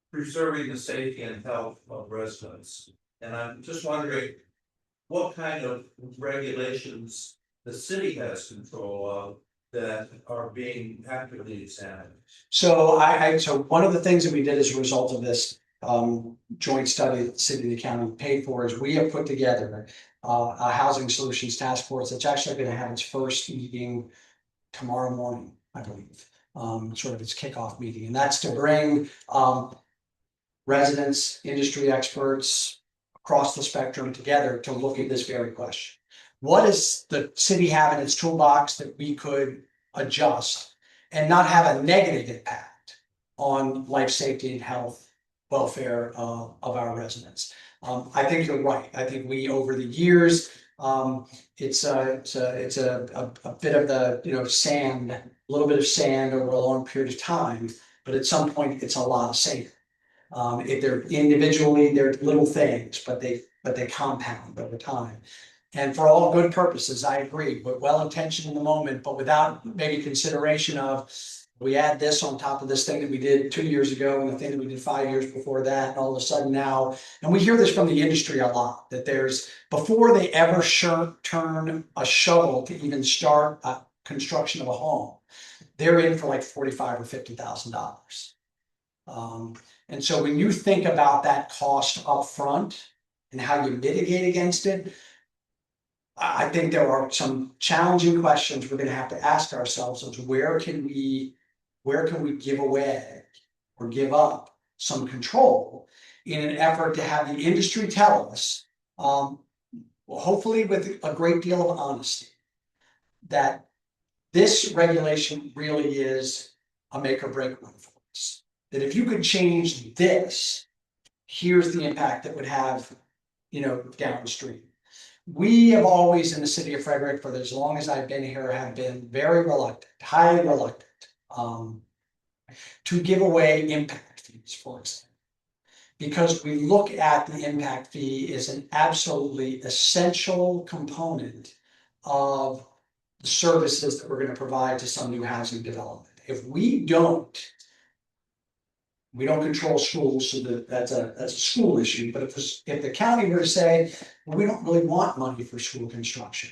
S5: preserving the safety and health of residents. And I'm just wondering what kind of regulations the city has control of that are being actively examined.
S2: So so one of the things that we did as a result of this joint study that the city and the county paid for is we have put together a housing solutions task force that's actually going to have its first meeting tomorrow morning, I believe, sort of its kickoff meeting, and that's to bring residents, industry experts across the spectrum together to look at this very question. What does the city have in its toolbox that we could adjust and not have a negative impact on life safety and health, welfare of our residents? I think you're right. I think we, over the years, it's a bit of the sand, a little bit of sand over a long period of time, but at some point it's a lot of sand. If they're individually, they're little things, but they compound over time. And for all good purposes, I agree, but well-intentioned in the moment, but without maybe consideration of, we add this on top of this thing that we did 2 years ago and the thing that we did 5 years before that, and all of a sudden now, and we hear this from the industry a lot, that there's, before they ever turn a shovel to even start a construction of a home, they're in for like $45,000 or $50,000. And so when you think about that cost up front and how you mitigate against it, I think there are some challenging questions we're going to have to ask ourselves of where can we give away or give up some control in an effort to have the industry tell us, hopefully with a great deal of honesty, that this regulation really is a make or break one for us. That if you could change this, here's the impact that would have, downstream. We have always in the city of Frederck, for as long as I've been here, have been very reluctant, highly reluctant, to give away impact fees, for example. because we look at the impact fee as an absolutely essential component of the services that we're going to provide to some new housing development. If we don't control schools, so that's a school issue, but if the county were to say, well, we don't really want money for school construction,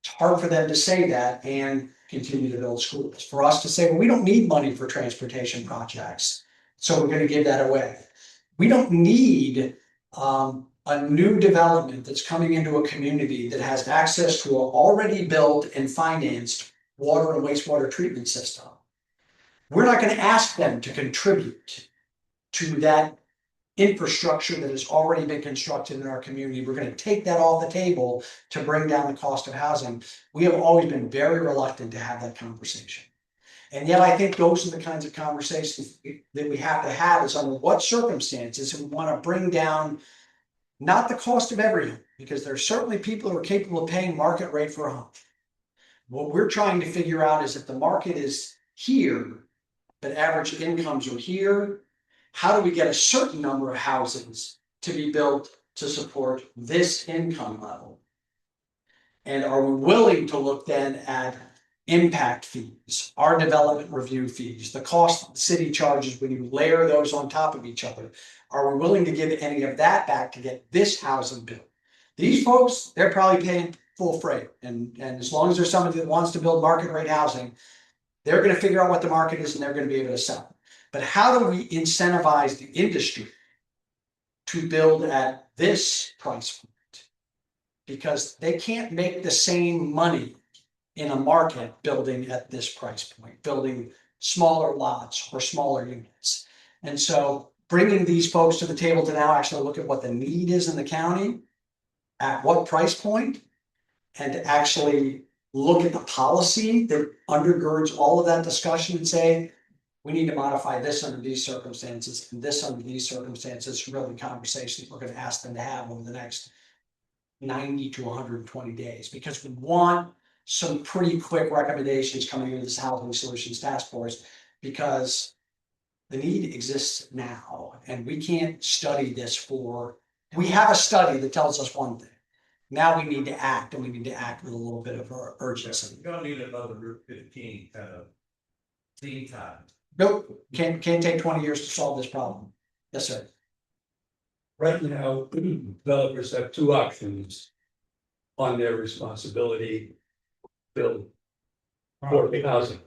S2: it's hard for them to say that and continue to build schools. For us to say, well, we don't need money for transportation projects, so we're going to give that away. We don't need a new development that's coming into a community that has access to an already built and financed water and wastewater treatment system. We're not going to ask them to contribute to that infrastructure that has already been constructed in our community. We're going to take that off the table to bring down the cost of housing. We have always been very reluctant to have that conversation. And yet I think those are the kinds of conversations that we have to have, is under what circumstances we want to bring down not the cost of everything, because there are certainly people who are capable of paying market rate for a home. What we're trying to figure out is if the market is here, but average incomes are here, how do we get a certain number of houses to be built to support this income level? And are we willing to look then at impact fees, our development review fees, the cost that the city charges when you layer those on top of each other? Are we willing to give any of that back to get this housing built? These folks, they're probably paying full freight. And as long as there's somebody that wants to build market rate housing, they're going to figure out what the market is and they're going to be able to sell it. But how do we incentivize the industry to build at this price point? Because they can't make the same money in a market building at this price point, building smaller lots or smaller units. And so bringing these folks to the table to now actually look at what the need is in the county, at what price point, and to actually look at the policy that undergirds all of that discussion and say, we need to modify this under these circumstances and this under these circumstances. Really conversations we're going to ask them to have over the next 90 to 120 days, because we want some pretty quick recommendations coming into this Housing Solutions Task Force, because the need exists now and we can't study this for, we have a study that tells us one thing. Now we need to act, and we need to act with a little bit of urgency.
S5: You don't need another Route 15 kind of lead time.
S2: Nope, can't take 20 years to solve this problem. Yes, sir.
S6: Right now, developers have two options on their responsibility: build affordable housing.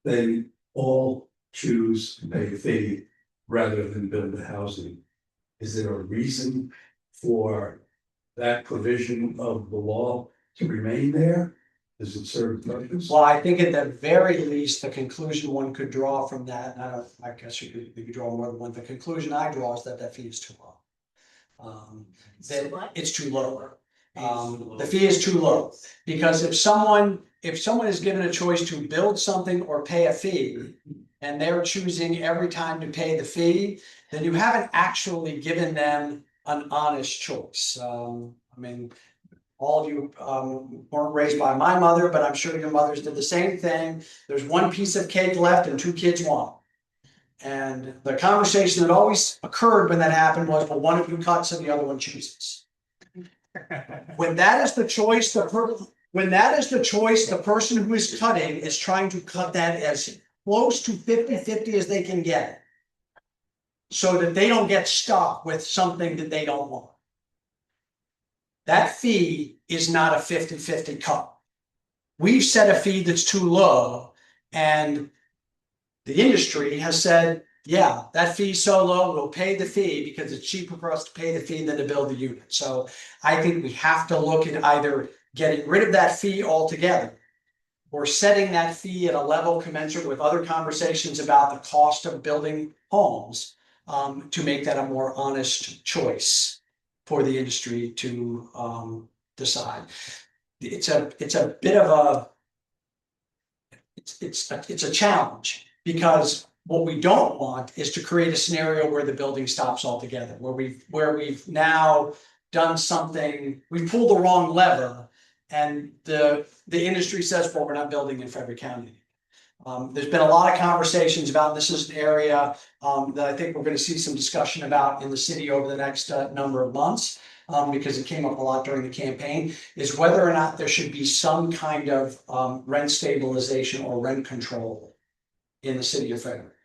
S6: They all choose to pay a fee rather than build the housing. Is there a reason for that provision of the law to remain there? Does it serve a purpose?
S2: Well, I think at the very least, the conclusion one could draw from that, and I guess you could draw more than one. The conclusion I draw is that fee is too low. That it's too low. The fee is too low, because if someone is given a choice to build something or pay a fee, and they're choosing every time to pay the fee, then you haven't actually given them an honest choice. I mean, all of you weren't raised by my mother, but I'm sure your mothers did the same thing. There's one piece of cake left and two kids want it. And the conversation that always occurred when that happened was, well, one of you cuts and the other one chooses. When that is the choice, the person who is cutting is trying to cut that as close to 50-50 as they can get, so that they don't get stuck with something that they don't want. That fee is not a 50-50 cut. We've set a fee that's too low, and the industry has said, yeah, that fee's so low, we'll pay the fee because it's cheaper for us to pay the fee than to build the unit. So I think we have to look at either getting rid of that fee altogether, or setting that fee at a level commensurate with other conversations about the cost of building homes, to make that a more honest choice for the industry to decide. It's a bit of it's a challenge, because what we don't want is to create a scenario where the building stops altogether, where we've now done something, we pulled the wrong lever, and the industry says, well, we're not building in Frederick County. There's been a lot of conversations about, this is an area that I think we're gonna see some discussion about in the city over the next number of months. Because it came up a lot during the campaign, is whether or not there should be some kind of rent stabilization or rent control in the city of Frederick.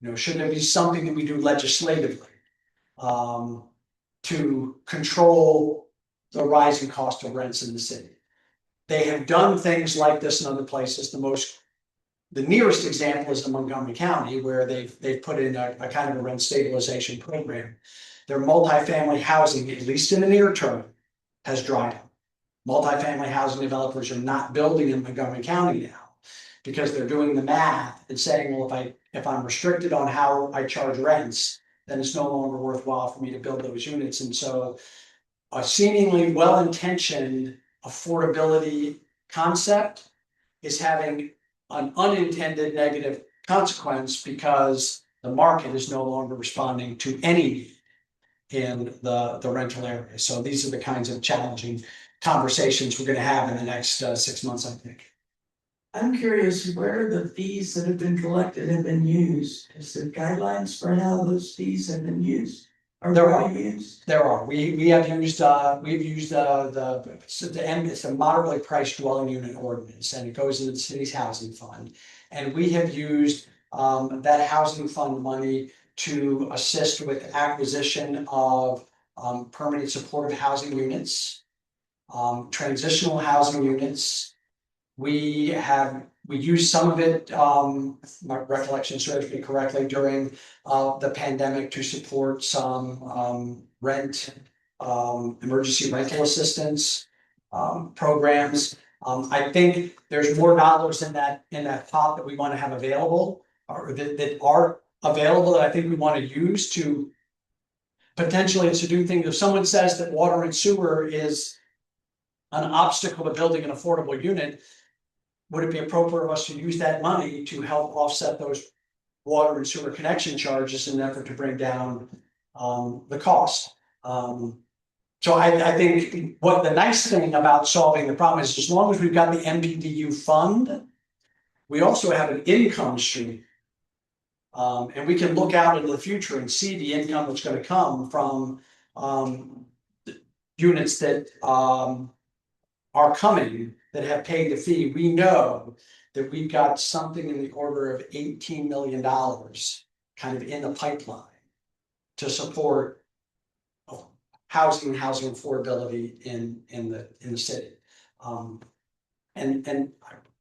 S2: You know, should there be something that we do legislatively to control the rising cost of rents in the city? They have done things like this in other places. The nearest example is in Montgomery County, where they've put in a kind of a rent stabilization program. Their multifamily housing, at least in the near term, has dried up. Multifamily housing developers are not building in Montgomery County now because they're doing the math and saying, well, if I'm restricted on how I charge rents, then it's no longer worthwhile for me to build those units. And so a seemingly well-intentioned affordability concept is having an unintended negative consequence because the market is no longer responding to any need in the rental area. So these are the kinds of challenging conversations we're going to have in the next 6 months, I think.
S7: I'm curious where the fees that have been collected have been used. Is there guidelines for how those fees have been used? Or
S2: There
S7: were
S2: are.
S7: used?
S2: There are. We have used it's a moderately priced dwelling unit ordinance, and it goes into the city's housing fund. And we have used that housing fund money to assist with acquisition of permanent supportive housing units, transitional housing units. We used some of it, if my recollection serves me correctly, during the pandemic to support some emergency rental assistance programs. I think there's more dollars in that pot that we want to have available, or that are available, that I think we want to use to potentially to do things. If someone says that water and sewer is an obstacle to building an affordable unit, would it be appropriate for us to use that money to help offset those water and sewer connection charges in an effort to bring down the cost? So I think what the nice thing about solving the problem is, as long as we've got the MPDU fund, we also have an income stream. And we can look out into the future and see the income that's going to come from units that are coming that have paid the fee. We know that we've got something in the order of $18 million kind of in the pipeline to support housing affordability in the city. And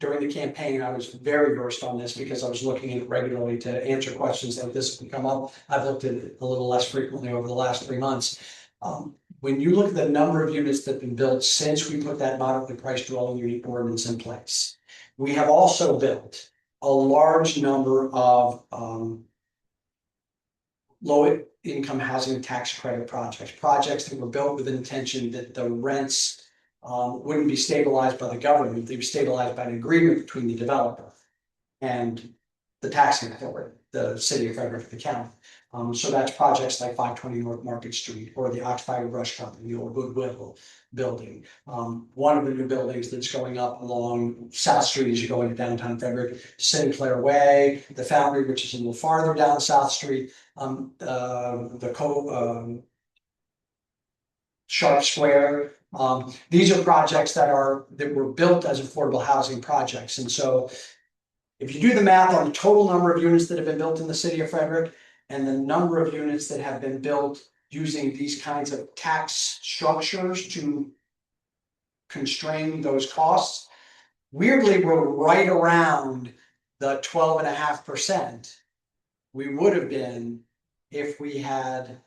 S2: during the campaign, I was very versed on this because I was looking at it regularly to answer questions like this would come up. I've looked at it a little less frequently over the last 3 months. When you look at the number of units that have been built since we put that moderately priced dwelling unit ordinance in place, we have also built a large number of low income housing tax credit projects that were built with the intention that the rents wouldn't be stabilized by the government, they'd be stabilized by an agreement between the developer and the taxing authority, the city of Frederick, the county. So that's projects like 520 North Market Street or the Oxfire Brush Company or Goodwill building. One of the new buildings that's going up along South Street as you go into downtown Frederick, Sinclair Way, the Foundry, which is a little farther down South Street, Sharp Square. These are projects that were built as affordable housing projects. And so if you do the math on the total number of units that have been built in the city of Frederick and the number of units that have been built using these kinds of tax structures to constrain those costs, weirdly, we're right around the 12.5% we would have been if we had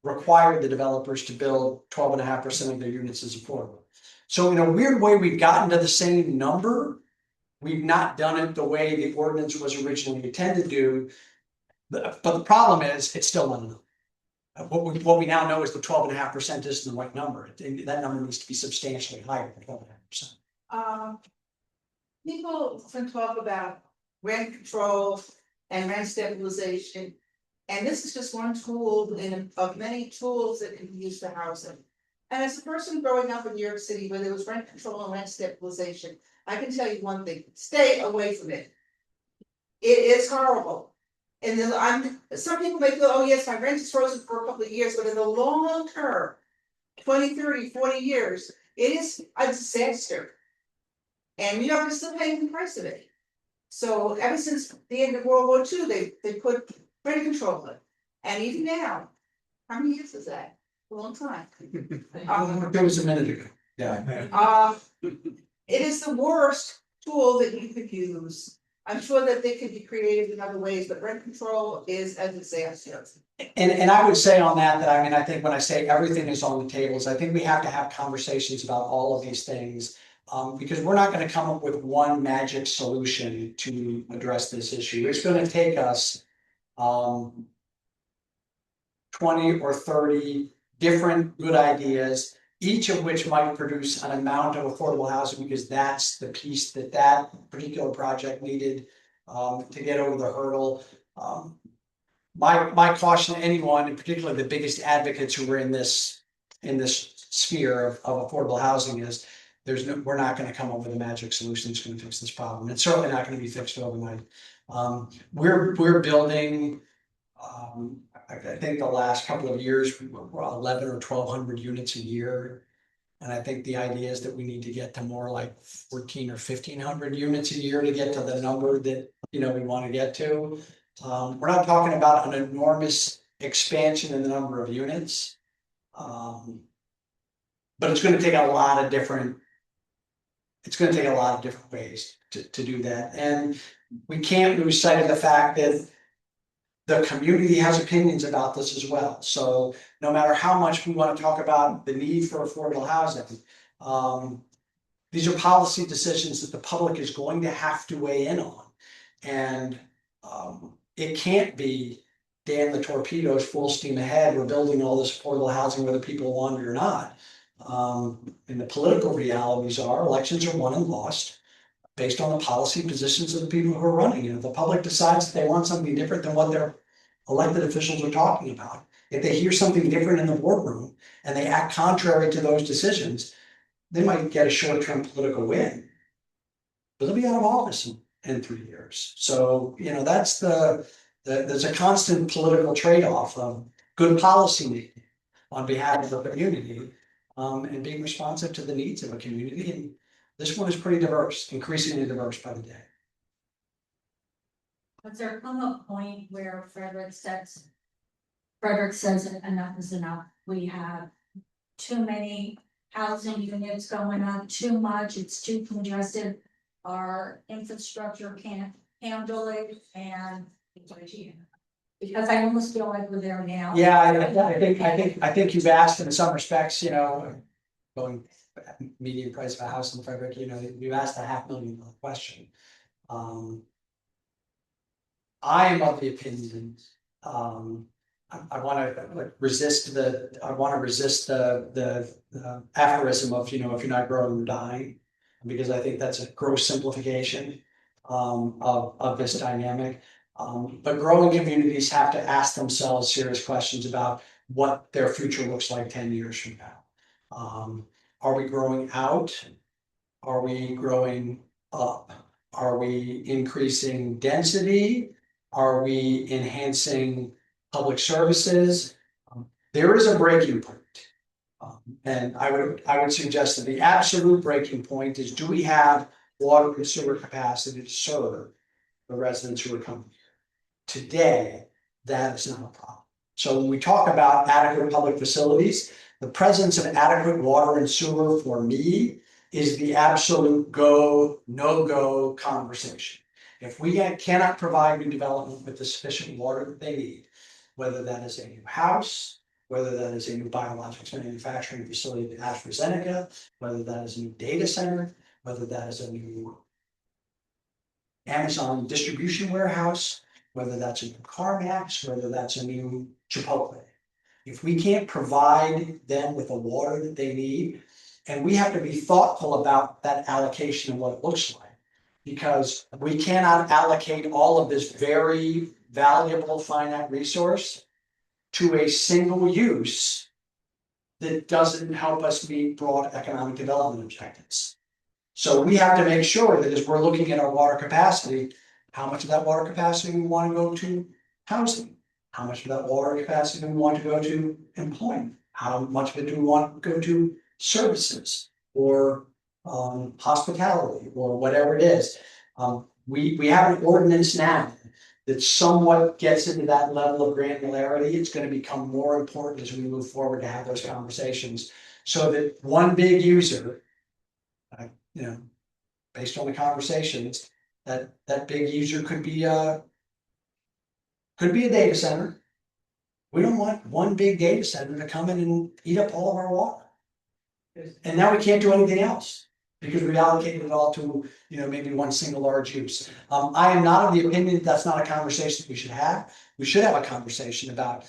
S2: required the developers to build 12.5% of their units as affordable. So in a weird way, we've gotten to the same number. We've not done it the way the ordinance was originally intended to do. But the problem is, it's still not enough. What we now know is the 12.5% isn't the right number. That number needs to be substantially higher than 12.5%.
S8: People often talk about rent control and rent stabilization. And this is just one tool of many tools that can be used for housing. And as a person growing up in New York City where there was rent control and rent stabilization, I can tell you one thing: stay away from it. It is horrible. And then some people may feel, oh yes, my rent is frozen for a couple of years, but in the long term, 20, 30, 40 years, it is a disaster. And New York is still paying the price of it. So ever since the end of World War II, they put rent control in. And even now, how many years is that? A long time.
S2: That was a minute ago. Yeah.
S8: It is the worst tool that you could use. I'm sure that they could be creative in other ways, but rent control is a disaster.
S2: And I would say on that, I mean, I think when I say everything is on the tables, I think we have to have conversations about all of these things. Because we're not gonna come up with one magic solution to address this issue. It's gonna take us 20 or 30 different good ideas, each of which might produce an amount of affordable housing, because that's the piece that particular project needed to get over the hurdle. My caution to anyone, and particularly the biggest advocates who are in this sphere of affordable housing, is we're not going to come up with a magic solution that's going to fix this problem. It's certainly not going to be fixed overnight. We're building. I think the last couple of years we were 11 or 1,200 units a year, and I think the idea is that we need to get to more like 14 or 1,500 units a year to get to the number that we want to get to. We're not talking about an enormous expansion in the number of units, but it's going to take a lot of different. It's going to take a lot of different ways to do that, and we can't lose sight of the fact that the community has opinions about this as well. So no matter how much we want to talk about the need for affordable housing, these are policy decisions that the public is going to have to weigh in on. And it can't be damn the torpedoes, full steam ahead, we're building all this affordable housing whether people want it or not. And the political realities are elections are won and lost based on the policy positions of the people who are running. And if the public decides that they want something different than what their elected officials are talking about, if they hear something different in the boardroom and they act contrary to those decisions, they might get a short-term political win, but they'll be out of office in 3 years. So, that's there's a constant political trade-off of good policy making on behalf of the community, and being responsive to the needs of a community. And this one is pretty diverse, increasingly diverse by the day.
S4: Has there come a point where Frederick says enough is enough? We have too many housing units going up, too much, it's too congested. Our infrastructure can't handle it, and because I almost feel like we're there now.
S2: Yeah, I think you've asked in some respects, going median price of a house in Frederck, you've asked a $500,000 question. I am of the opinion, I want to resist the aphorism of, if you're not growing, you're dying, because I think that's a gross simplification of this dynamic. But growing communities have to ask themselves serious questions about what their future looks like 10 years from now. Are we growing out? Are we growing up? Are we increasing density? Are we enhancing public services? There is a breaking point. And I would suggest that the absolute breaking point is, do we have water and sewer capacity to serve the residents who are coming here? Today, that is not a problem. So when we talk about adequate public facilities, the presence of adequate water and sewer for me is the absolute go, no-go conversation. If we cannot provide new development with the sufficient water that they need, whether that is a new house, whether that is a new biologics manufacturing facility at AstraZeneca, whether that is a new data center, whether that is a new Amazon distribution warehouse, whether that's a new CarMax, whether that's a new Chipotle. If we can't provide them with the water that they need, and we have to be thoughtful about that allocation and what it looks like, because we cannot allocate all of this very valuable finite resource to a single use that doesn't help us meet broad economic development objectives. So we have to make sure that as we're looking at our water capacity, How much of that water capacity we want to go to housing? How much of that water capacity do we want to go to employment? How much of it do we want to go to services or hospitality or whatever it is? We have an ordinance now that somewhat gets into that level of granularity. It's going to become more important as we move forward to have those conversations. So that one big user, you know, based on the conversations, that big user could be a data center. We don't want one big data center to come in and eat up all of our water. And now we can't do anything else because we've allocated it all to, you know, maybe one single large use. I am not of the opinion that that's not a conversation we should have. We should have a conversation about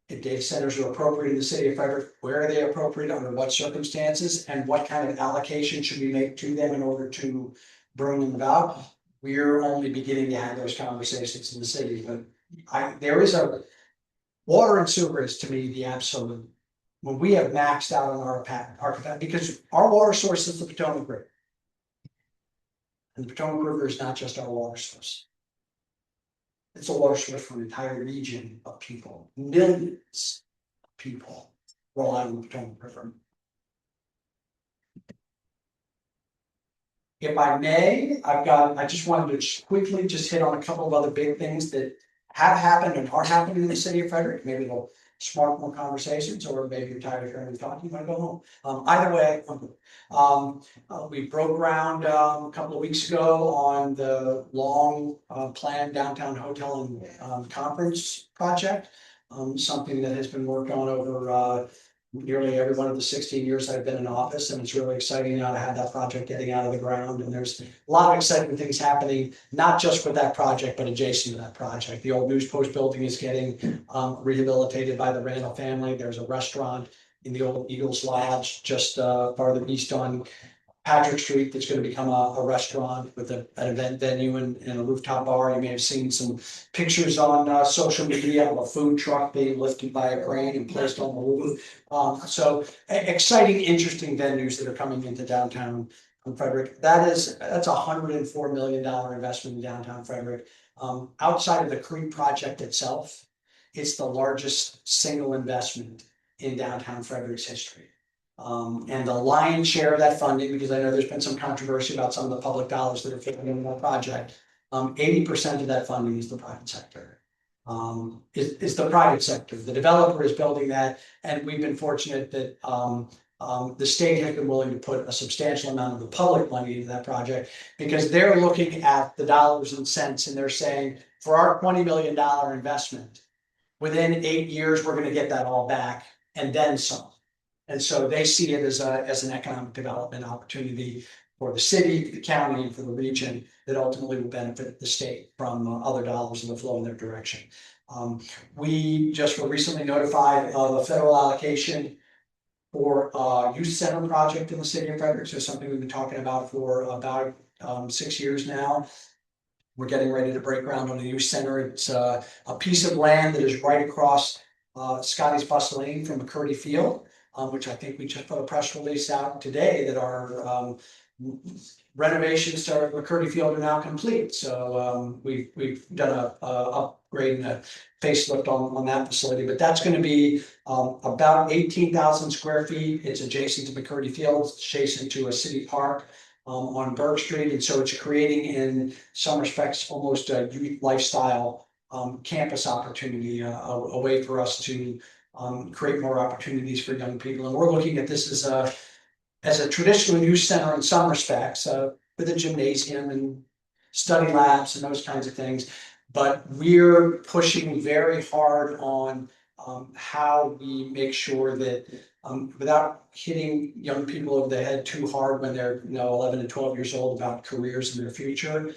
S2: if data centers are appropriate in the city of Frederick, where are they appropriate, under what circumstances, and what kind of allocation should we make to them in order to bring them about. We're only beginning to have those conversations in the city, but there is a water and sewer is to me the absolute. When we have maxed out on our capacity, because our water source is the Potomac River. And the Potomac River is not just our water source. It's a water source for an entire region of people, millions of people rely on the Potomac River. If I may, I just wanted to quickly hit on a couple of other big things that have happened and are happening in the city of Frederick. Maybe they'll spark more conversations, or maybe you're tired of hearing me talk, you want to go home. Either way, we broke ground a couple of weeks ago on the long planned downtown hotel and conference project. Something that has been worked on over nearly every one of the 16 years I've been in office, and it's really exciting now to have that project getting out of the ground. And there's a lot of exciting things happening, not just with that project, but adjacent to that project. The old News Post building is getting rehabilitated by the Randall family. There's a restaurant in the old Eagles Lodge just farther east on Patrick Street that's going to become a restaurant with an event venue and a rooftop bar. You may have seen some pictures on social media of a food truck being lifted by a crane and placed on the roof. So exciting, interesting venues that are coming into downtown Frederck. That's $104 million investment in downtown Frederick. Outside of the Creek project itself, it's the largest single investment in downtown Frederick's history. And the lion's share of that funding, because I know there's been some controversy about some of the public dollars that are flowing into that project, 80% of that funding is the private sector. Is the private sector. The developer is building that, and we've been fortunate that the state has been willing to put a substantial amount of the public money into that project, because they're looking at the dollars and cents and they're saying, for our $20 million investment, within 8 years, we're going to get that all back and then some. And so they see it as an economic development opportunity for the city, the county, and for the region that ultimately will benefit the state from other dollars that will flow in their direction. We just were recently notified of a federal allocation for a youth center project in the city of Frederick. So something we've been talking about for about 6 years now. We're getting ready to break ground on the youth center. It's a piece of land that is right across Scotty's Bus Lane from McCurdy Field. Which I think we just put a press release out today that our renovations to McCurdy Field are now complete. So we've done a upgrade and a facelift on that facility, but that's going to be about 18,000 square feet. It's adjacent to McCurdy Field, it's adjacent to a city park on Burke Street, and so it's creating, in some respects, almost a youth lifestyle campus opportunity, a way for us to create more opportunities for young people. And we're looking at this as a traditional youth center in some respects, with a gymnasium and study labs and those kinds of things. But we're pushing very hard on how we make sure that without hitting young people over the head too hard when they're 11 and 12 years old about careers and their future,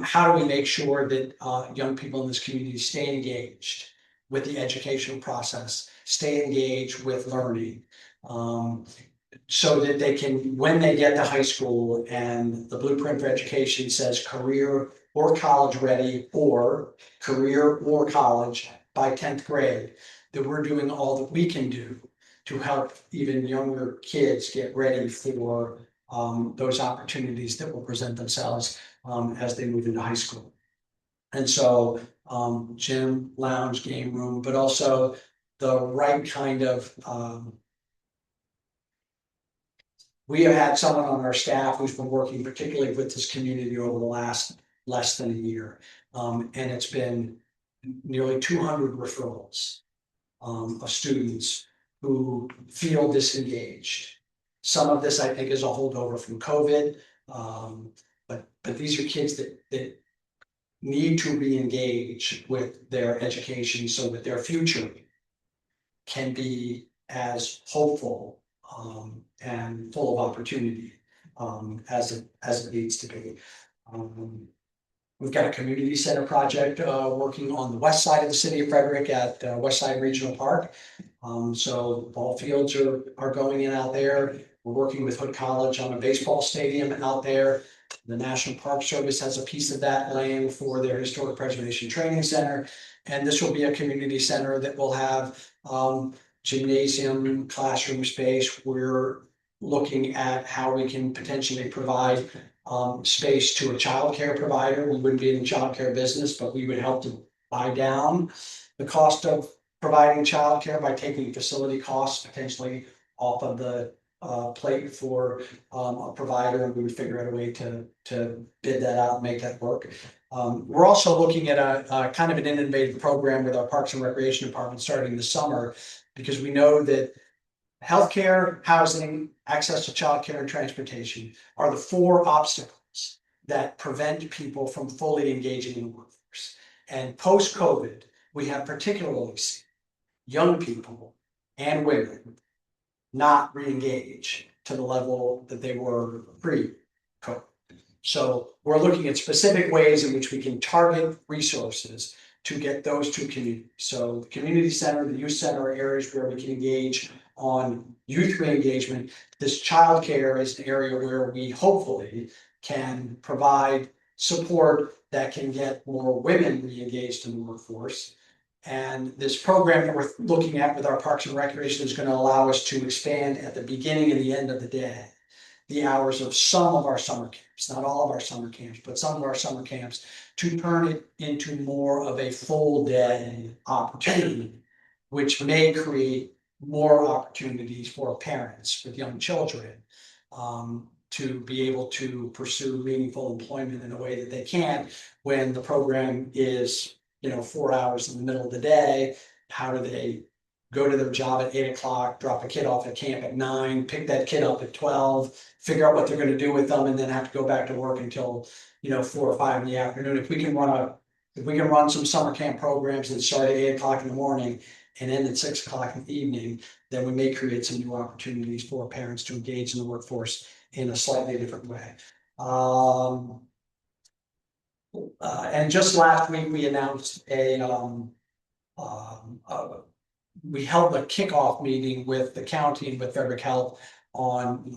S2: how do we make sure that young people in this community stay engaged with the educational process, stay engaged with learning, so that they can, when they get to high school and the blueprint for education says career or college ready, or career or college by 10th grade, that we're doing all that we can do to help even younger kids get ready for those opportunities that will present themselves as they move into high school. And so, gym, lounge, game room, but also the right kind of, we have had someone on our staff who's been working particularly with this community over the last less than a year. And it's been nearly 200 referrals of students who feel disengaged. Some of this, I think, is a holdover from COVID. But these are kids that need to re-engage with their education so that their future can be as hopeful and full of opportunity as it needs to be. We've got a community center project working on the west side of the city of Frederick at West Side Regional Park. So ball fields are going in out there. We're working with Hood College on a baseball stadium out there. The National Park Service has a piece of that land for their Historic Preservation Training Center. And this will be a community center that will have gymnasium, classroom space. We're looking at how we can potentially provide space to a childcare provider. We wouldn't be in the childcare business, but we would help to buy down the cost of providing childcare by taking facility costs potentially off of the plate for a provider, and we would figure out a way to bid that out and make that work. We're also looking at a kind of an innovative program with our Parks and Recreation Department starting this summer, because we know that healthcare, housing, access to childcare, and transportation are the 4 obstacles that prevent people from fully engaging in the workforce. And post-COVID, we have particularly seen young people and women not re-engage to the level that they were pre-COVID. So we're looking at specific ways in which we can target resources to get those 2 communities. So the community center, the youth center are areas where we can engage on youth re-engagement. This childcare is an area where we hopefully can provide support that can get more women re-engaged in the workforce. And this program that we're looking at with our Parks and Recreation is going to allow us to expand at the beginning and the end of the day the hours of some of our summer camps, not all of our summer camps, but some of our summer camps, to turn it into more of a full day opportunity, which may create more opportunities for parents with young children to be able to pursue meaningful employment in a way that they can't when the program is 4 hours in the middle of the day. How do they go to their job at 8 o'clock, drop a kid off at camp at 9, pick that kid up at 12, figure out what they're going to do with them, and then have to go back to work until 4 or 5 in the afternoon? If we can run some summer camp programs that start at 8 o'clock in the morning and end at 6 o'clock in the evening, then we may create some new opportunities for parents to engage in the workforce in a slightly different way. And just last week, we announced we held a kickoff meeting with the county and with Frederick Health on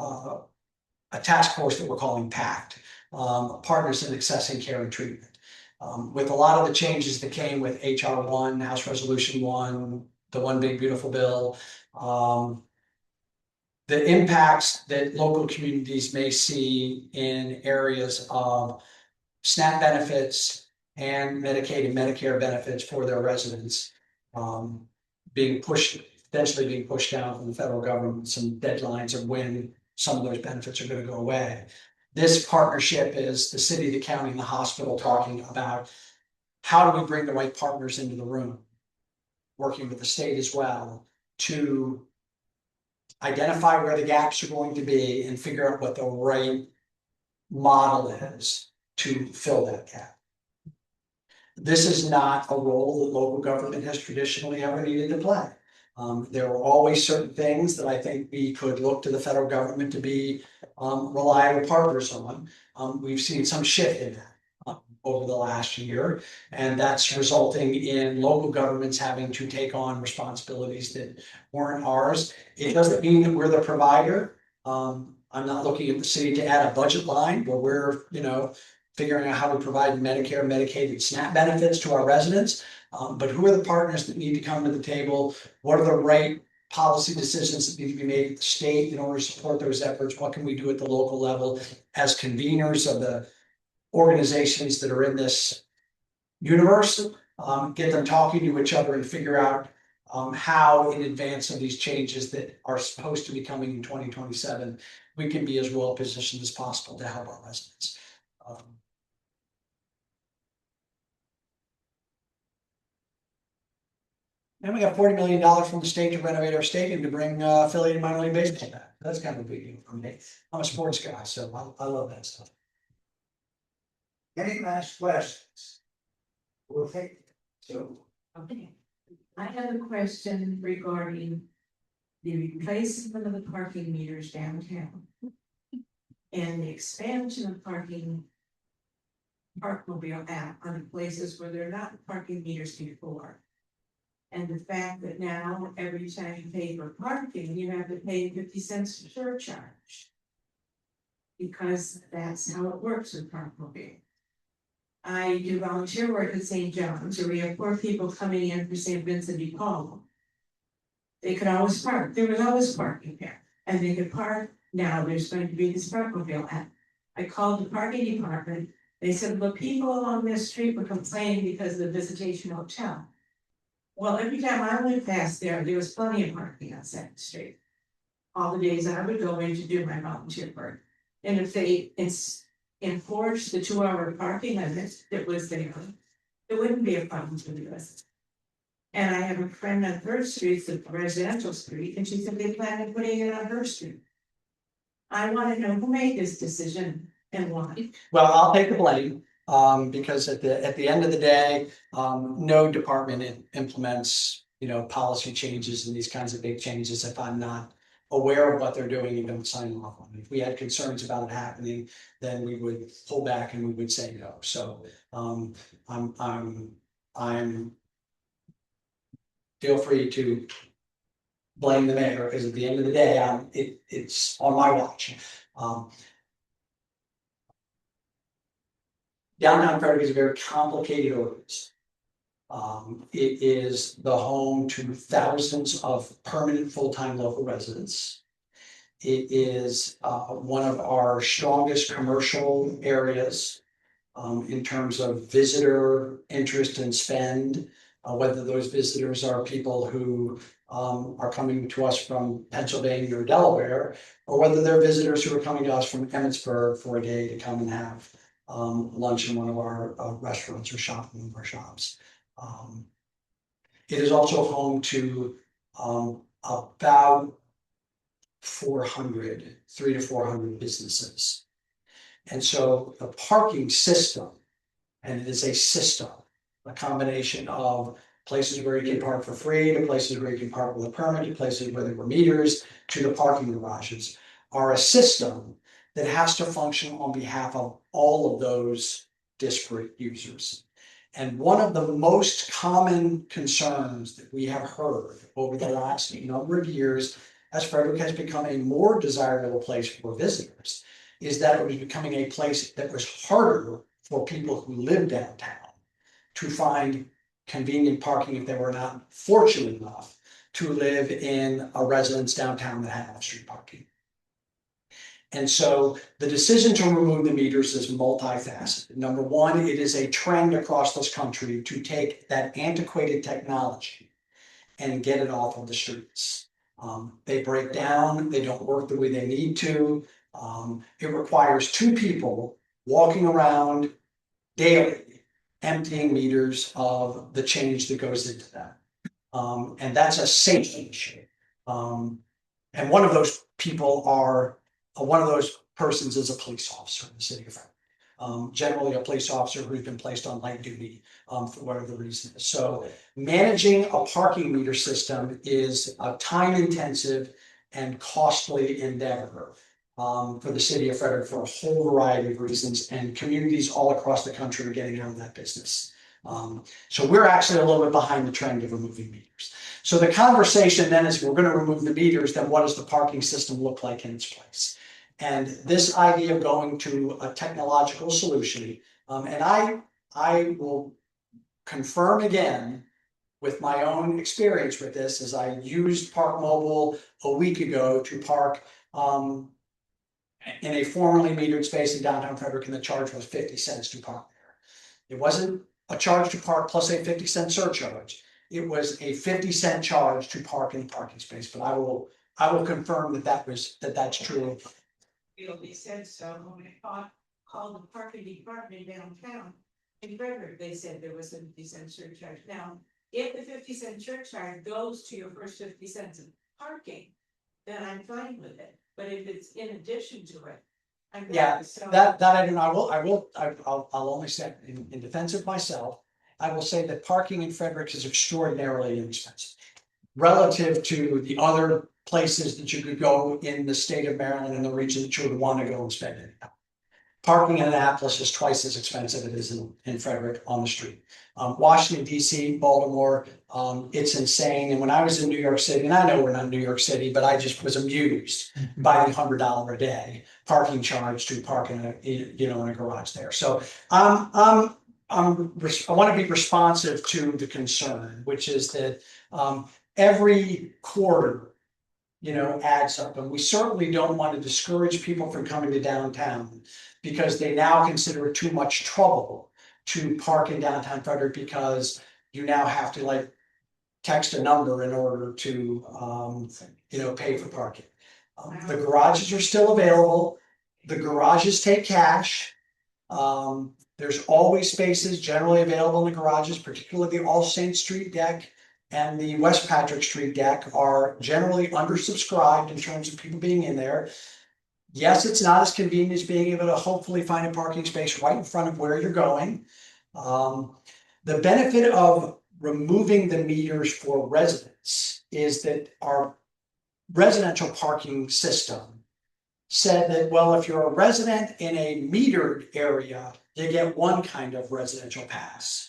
S2: a task force that we're calling PACT, Partners in Accessing Care and Treatment. With a lot of the changes that came with HR 1, House Resolution 1, the One Big Beautiful Bill, the impacts that local communities may see in areas of SNAP benefits and Medicaid and Medicare benefits for their residents potentially being pushed down from the federal government, some deadlines of when some of those benefits are going to go away. This partnership is the city, the county, and the hospital talking about how do we bring the right partners into the room, working with the state as well, to identify where the gaps are going to be and figure out what the right model is to fill that gap. This is not a role that local government has traditionally ever needed to play. There are always certain things that I think we could look to the federal government to be reliable partners on. We've seen some shift in that over the last year, and that's resulting in local governments having to take on responsibilities that weren't ours. It doesn't mean that we're the provider. I'm not looking at the city to add a budget line where we're, figuring out how we provide Medicare, Medicaid, and SNAP benefits to our residents. But who are the partners that need to come to the table? What are the right policy decisions that need to be made at the state in order to support those efforts? What can we do at the local level as conveners of the organizations that are in this universe, get them talking to each other and figure out how in advance of these changes that are supposed to be coming in 2027, we can be as well positioned as possible to help our residents. And we got $40 million from the state to renovate our stadium to bring affiliated minor league baseball back. That's kind of a big deal for me. I'm a sports guy, so I love that stuff.
S1: Any last questions? We'll take it. So,
S9: Okay, I have a question regarding the replacement of the parking meters downtown. And the expansion of parkmobile app on places where there are not parking meters before. And the fact that now every time you pay for parking, you have to pay 50 cents surcharge. Because that's how it works with parkmobile. I do volunteer work at St. John's, where we have poor people coming in for St. Vincent de Paul. They could always park, there was always parking there, and they could park. Now there's going to be this parkmobile app. I called the parking department, they said, well, people along this street were complaining because of the Visitation Hotel. Well, every time I went past there, there was plenty of parking on Second Street. All the days I would go in to do my volunteer work, and if they enforce the 2-hour parking limit that was there, it wouldn't be a problem for the residents. And I have a friend on Third Street, the residential street, and she said they plan on putting it on her street. I want to know who made this decision and why.
S2: Well, I'll take the blame, because at the end of the day, no department implements, policy changes and these kinds of big changes if I'm not aware of what they're doing and don't sign off on it. If we had concerns about it happening, then we would pull back and we would say no. So I'm feel free to blame the mayor, because at the end of the day, it's on my watch. Downtown Frederck is a very complicated ordinance. It is the home to thousands of permanent full-time local residents. It is one of our strongest commercial areas in terms of visitor interest and spend, whether those visitors are people who are coming to us from Pennsylvania or Delaware, or whether they're visitors who are coming to us from Emmitsburg for a day to come and have lunch in one of our restaurants or shop in one of our shops. It is also home to about 300 to 400 businesses. And so the parking system, and it is a system, a combination of places where you can park for free, to places where you can park with a permit, to places where there were meters, to the parking garages, are a system that has to function on behalf of all of those disparate users. And one of the most common concerns that we have heard over the last number of years, as Frederck has become a more desirable place for visitors, is that it was becoming a place that was harder for people who live downtown to find convenient parking if they were not fortunate enough to live in a residence downtown that had off-street parking. And so the decision to remove the meters is multifaceted. Number one, it is a trend across this country to take that antiquated technology and get it off of the streets. They break down, they don't work the way they need to. It requires 2 people walking around daily, emptying meters of the change that goes into them. And that's a safety issue. And one of those people one of those persons is a police officer in the city of Frederck. Generally a police officer who's been placed on light duty for whatever the reason is. So managing a parking meter system is a time-intensive and costly endeavor for the city of Frederck for a whole variety of reasons, and communities all across the country are getting out of that business. So we're actually a little bit behind the trend of removing meters. So the conversation then is, we're going to remove the meters, then what does the parking system look like in its place? And this idea of going to a technological solution, and I will confirm again with my own experience with this, as I used Park Mobile a week ago to park in a formerly metered space in downtown Frederck, and the charge was 50 cents to park there. It wasn't a charge to park plus a 50-cent surcharge. It was a 50-cent charge to park in the parking space, but I will confirm that's true.
S9: They said so when I called the parking department downtown. In Frederck, they said there was a 50-cent surcharge. Now, if the 50-cent surcharge goes to your first 50 cents of parking, then I'm fine with it. But if it's in addition to it, I'm.
S2: Yeah,
S9: so.
S2: that I don't know, I'll only say in defense of myself, I will say that parking in Fredericks is extraordinarily inexpensive. Relative to the other places that you could go in the state of Maryland and the region that you would want to go and spend it. Parking in Annapolis is twice as expensive as it is in Fredericks on the street. Washington DC, Baltimore, it's insane. And when I was in New York City, and I know we're not New York City, but I just was amused by the $100 a day parking charge to park in a garage there. So I want to be responsive to the concern, which is that every quarter, adds up, and we certainly don't want to discourage people from coming to downtown because they now consider it too much trouble to park in downtown Frederick because you now have to text a number in order to pay for parking. The garages are still available. The garages take cash. There's always spaces generally available in the garages, particularly the All Saints Street deck and the West Patrick Street deck are generally undersubscribed in terms of people being in there. Yes, it's not as convenient as being able to hopefully find a parking space right in front of where you're going. The benefit of removing the meters for residents is that our residential parking system said that, well, if you're a resident in a metered area, you get one kind of residential pass.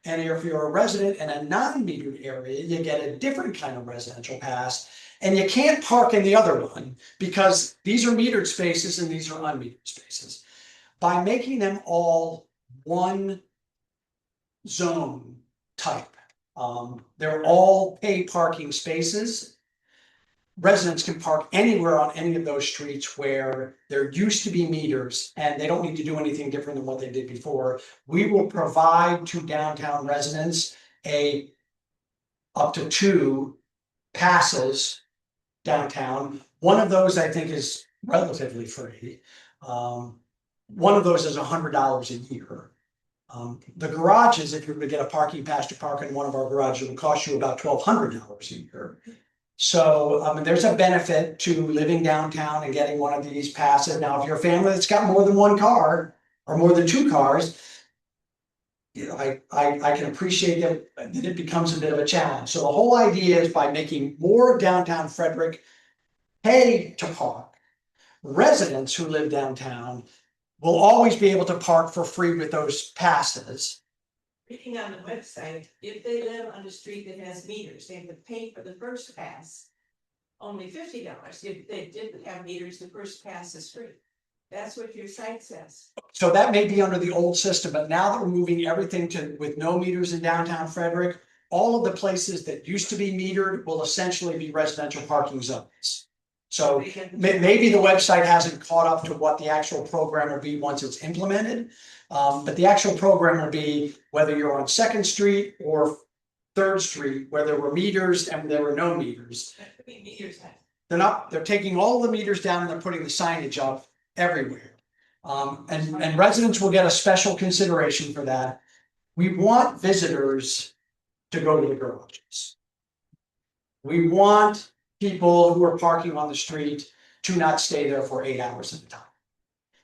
S2: And if you're a resident in a non-metered area, you get a different kind of residential pass. And you can't park in the other one because these are metered spaces and these are unmetered spaces. By making them all one zone type, they're all paid parking spaces. Residents can park anywhere on any of those streets where there used to be meters and they don't need to do anything different than what they did before. We will provide to downtown residents up to 2 passes downtown. One of those I think is relatively free. One of those is $100 a year. The garages, if you're going to get a parking pass to park in one of our garages, will cost you about $1,200 a year. So there's a benefit to living downtown and getting one of these passes. Now, if you're a family that's got more than one car or more than 2 cars, I can appreciate that it becomes a bit of a challenge. So the whole idea is by making more of downtown Frederick pay to park, residents who live downtown will always be able to park for free with those passes.
S9: Reading on the website, if they live on a street that has meters, they have to pay for the first pass. Only $50. If they didn't have meters, the first pass is free. That's what your site says.
S2: So that may be under the old system, but now that we're moving everything with no meters in downtown Frederick, all of the places that used to be metered will essentially be residential parking zones. So maybe the website hasn't caught up to what the actual program will be once it's implemented. But the actual program will be whether you're on 2nd Street or 3rd Street, where there were meters and there were no meters. They're taking all the meters down and they're putting the signage up everywhere. And residents will get a special consideration for that. We want visitors to go to the garages. We want people who are parking on the street to not stay there for 8 hours at a time,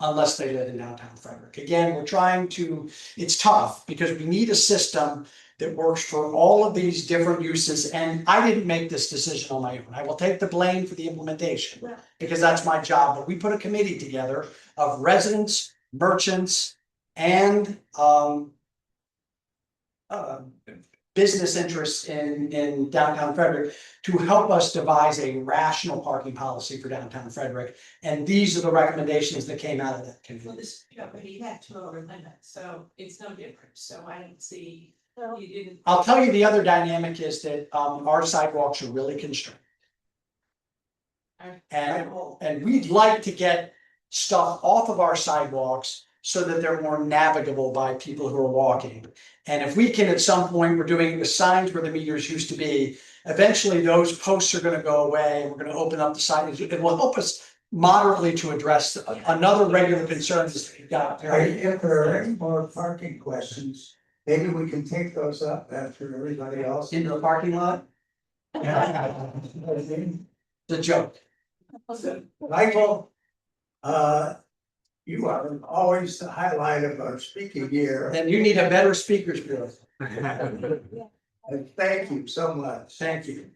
S2: unless they live in downtown Frederick. Again, we're trying to, it's tough because we need a system that works for all of these different uses. And I didn't make this decision on my own. I will take the blame for the implementation because that's my job. But we put a committee together of residents, merchants, and business interests in downtown Frederick to help us devise a rational parking policy for downtown Frederick. And these are the recommendations that came out of that committee.
S9: Well, this company had 2-hour limit, so it's no different. So I don't see, you didn't.
S2: I'll tell you the other dynamic is that our sidewalks are really constrained. And we'd like to get stuff off of our sidewalks so that they're more navigable by people who are walking. And if we can, at some point, we're doing the signs where the meters used to be, eventually those posts are gonna go away, and we're gonna open up the signage. It will help us moderately to address another regular concern that we've got.
S1: If there are any more parking questions, maybe we can take those up after everybody else.
S2: Into the parking lot? It's a joke.
S1: Michael, you are always the highlight of our speaking year.
S2: Then you need a better speakers bureau.
S1: And thank you so much.
S2: Thank you.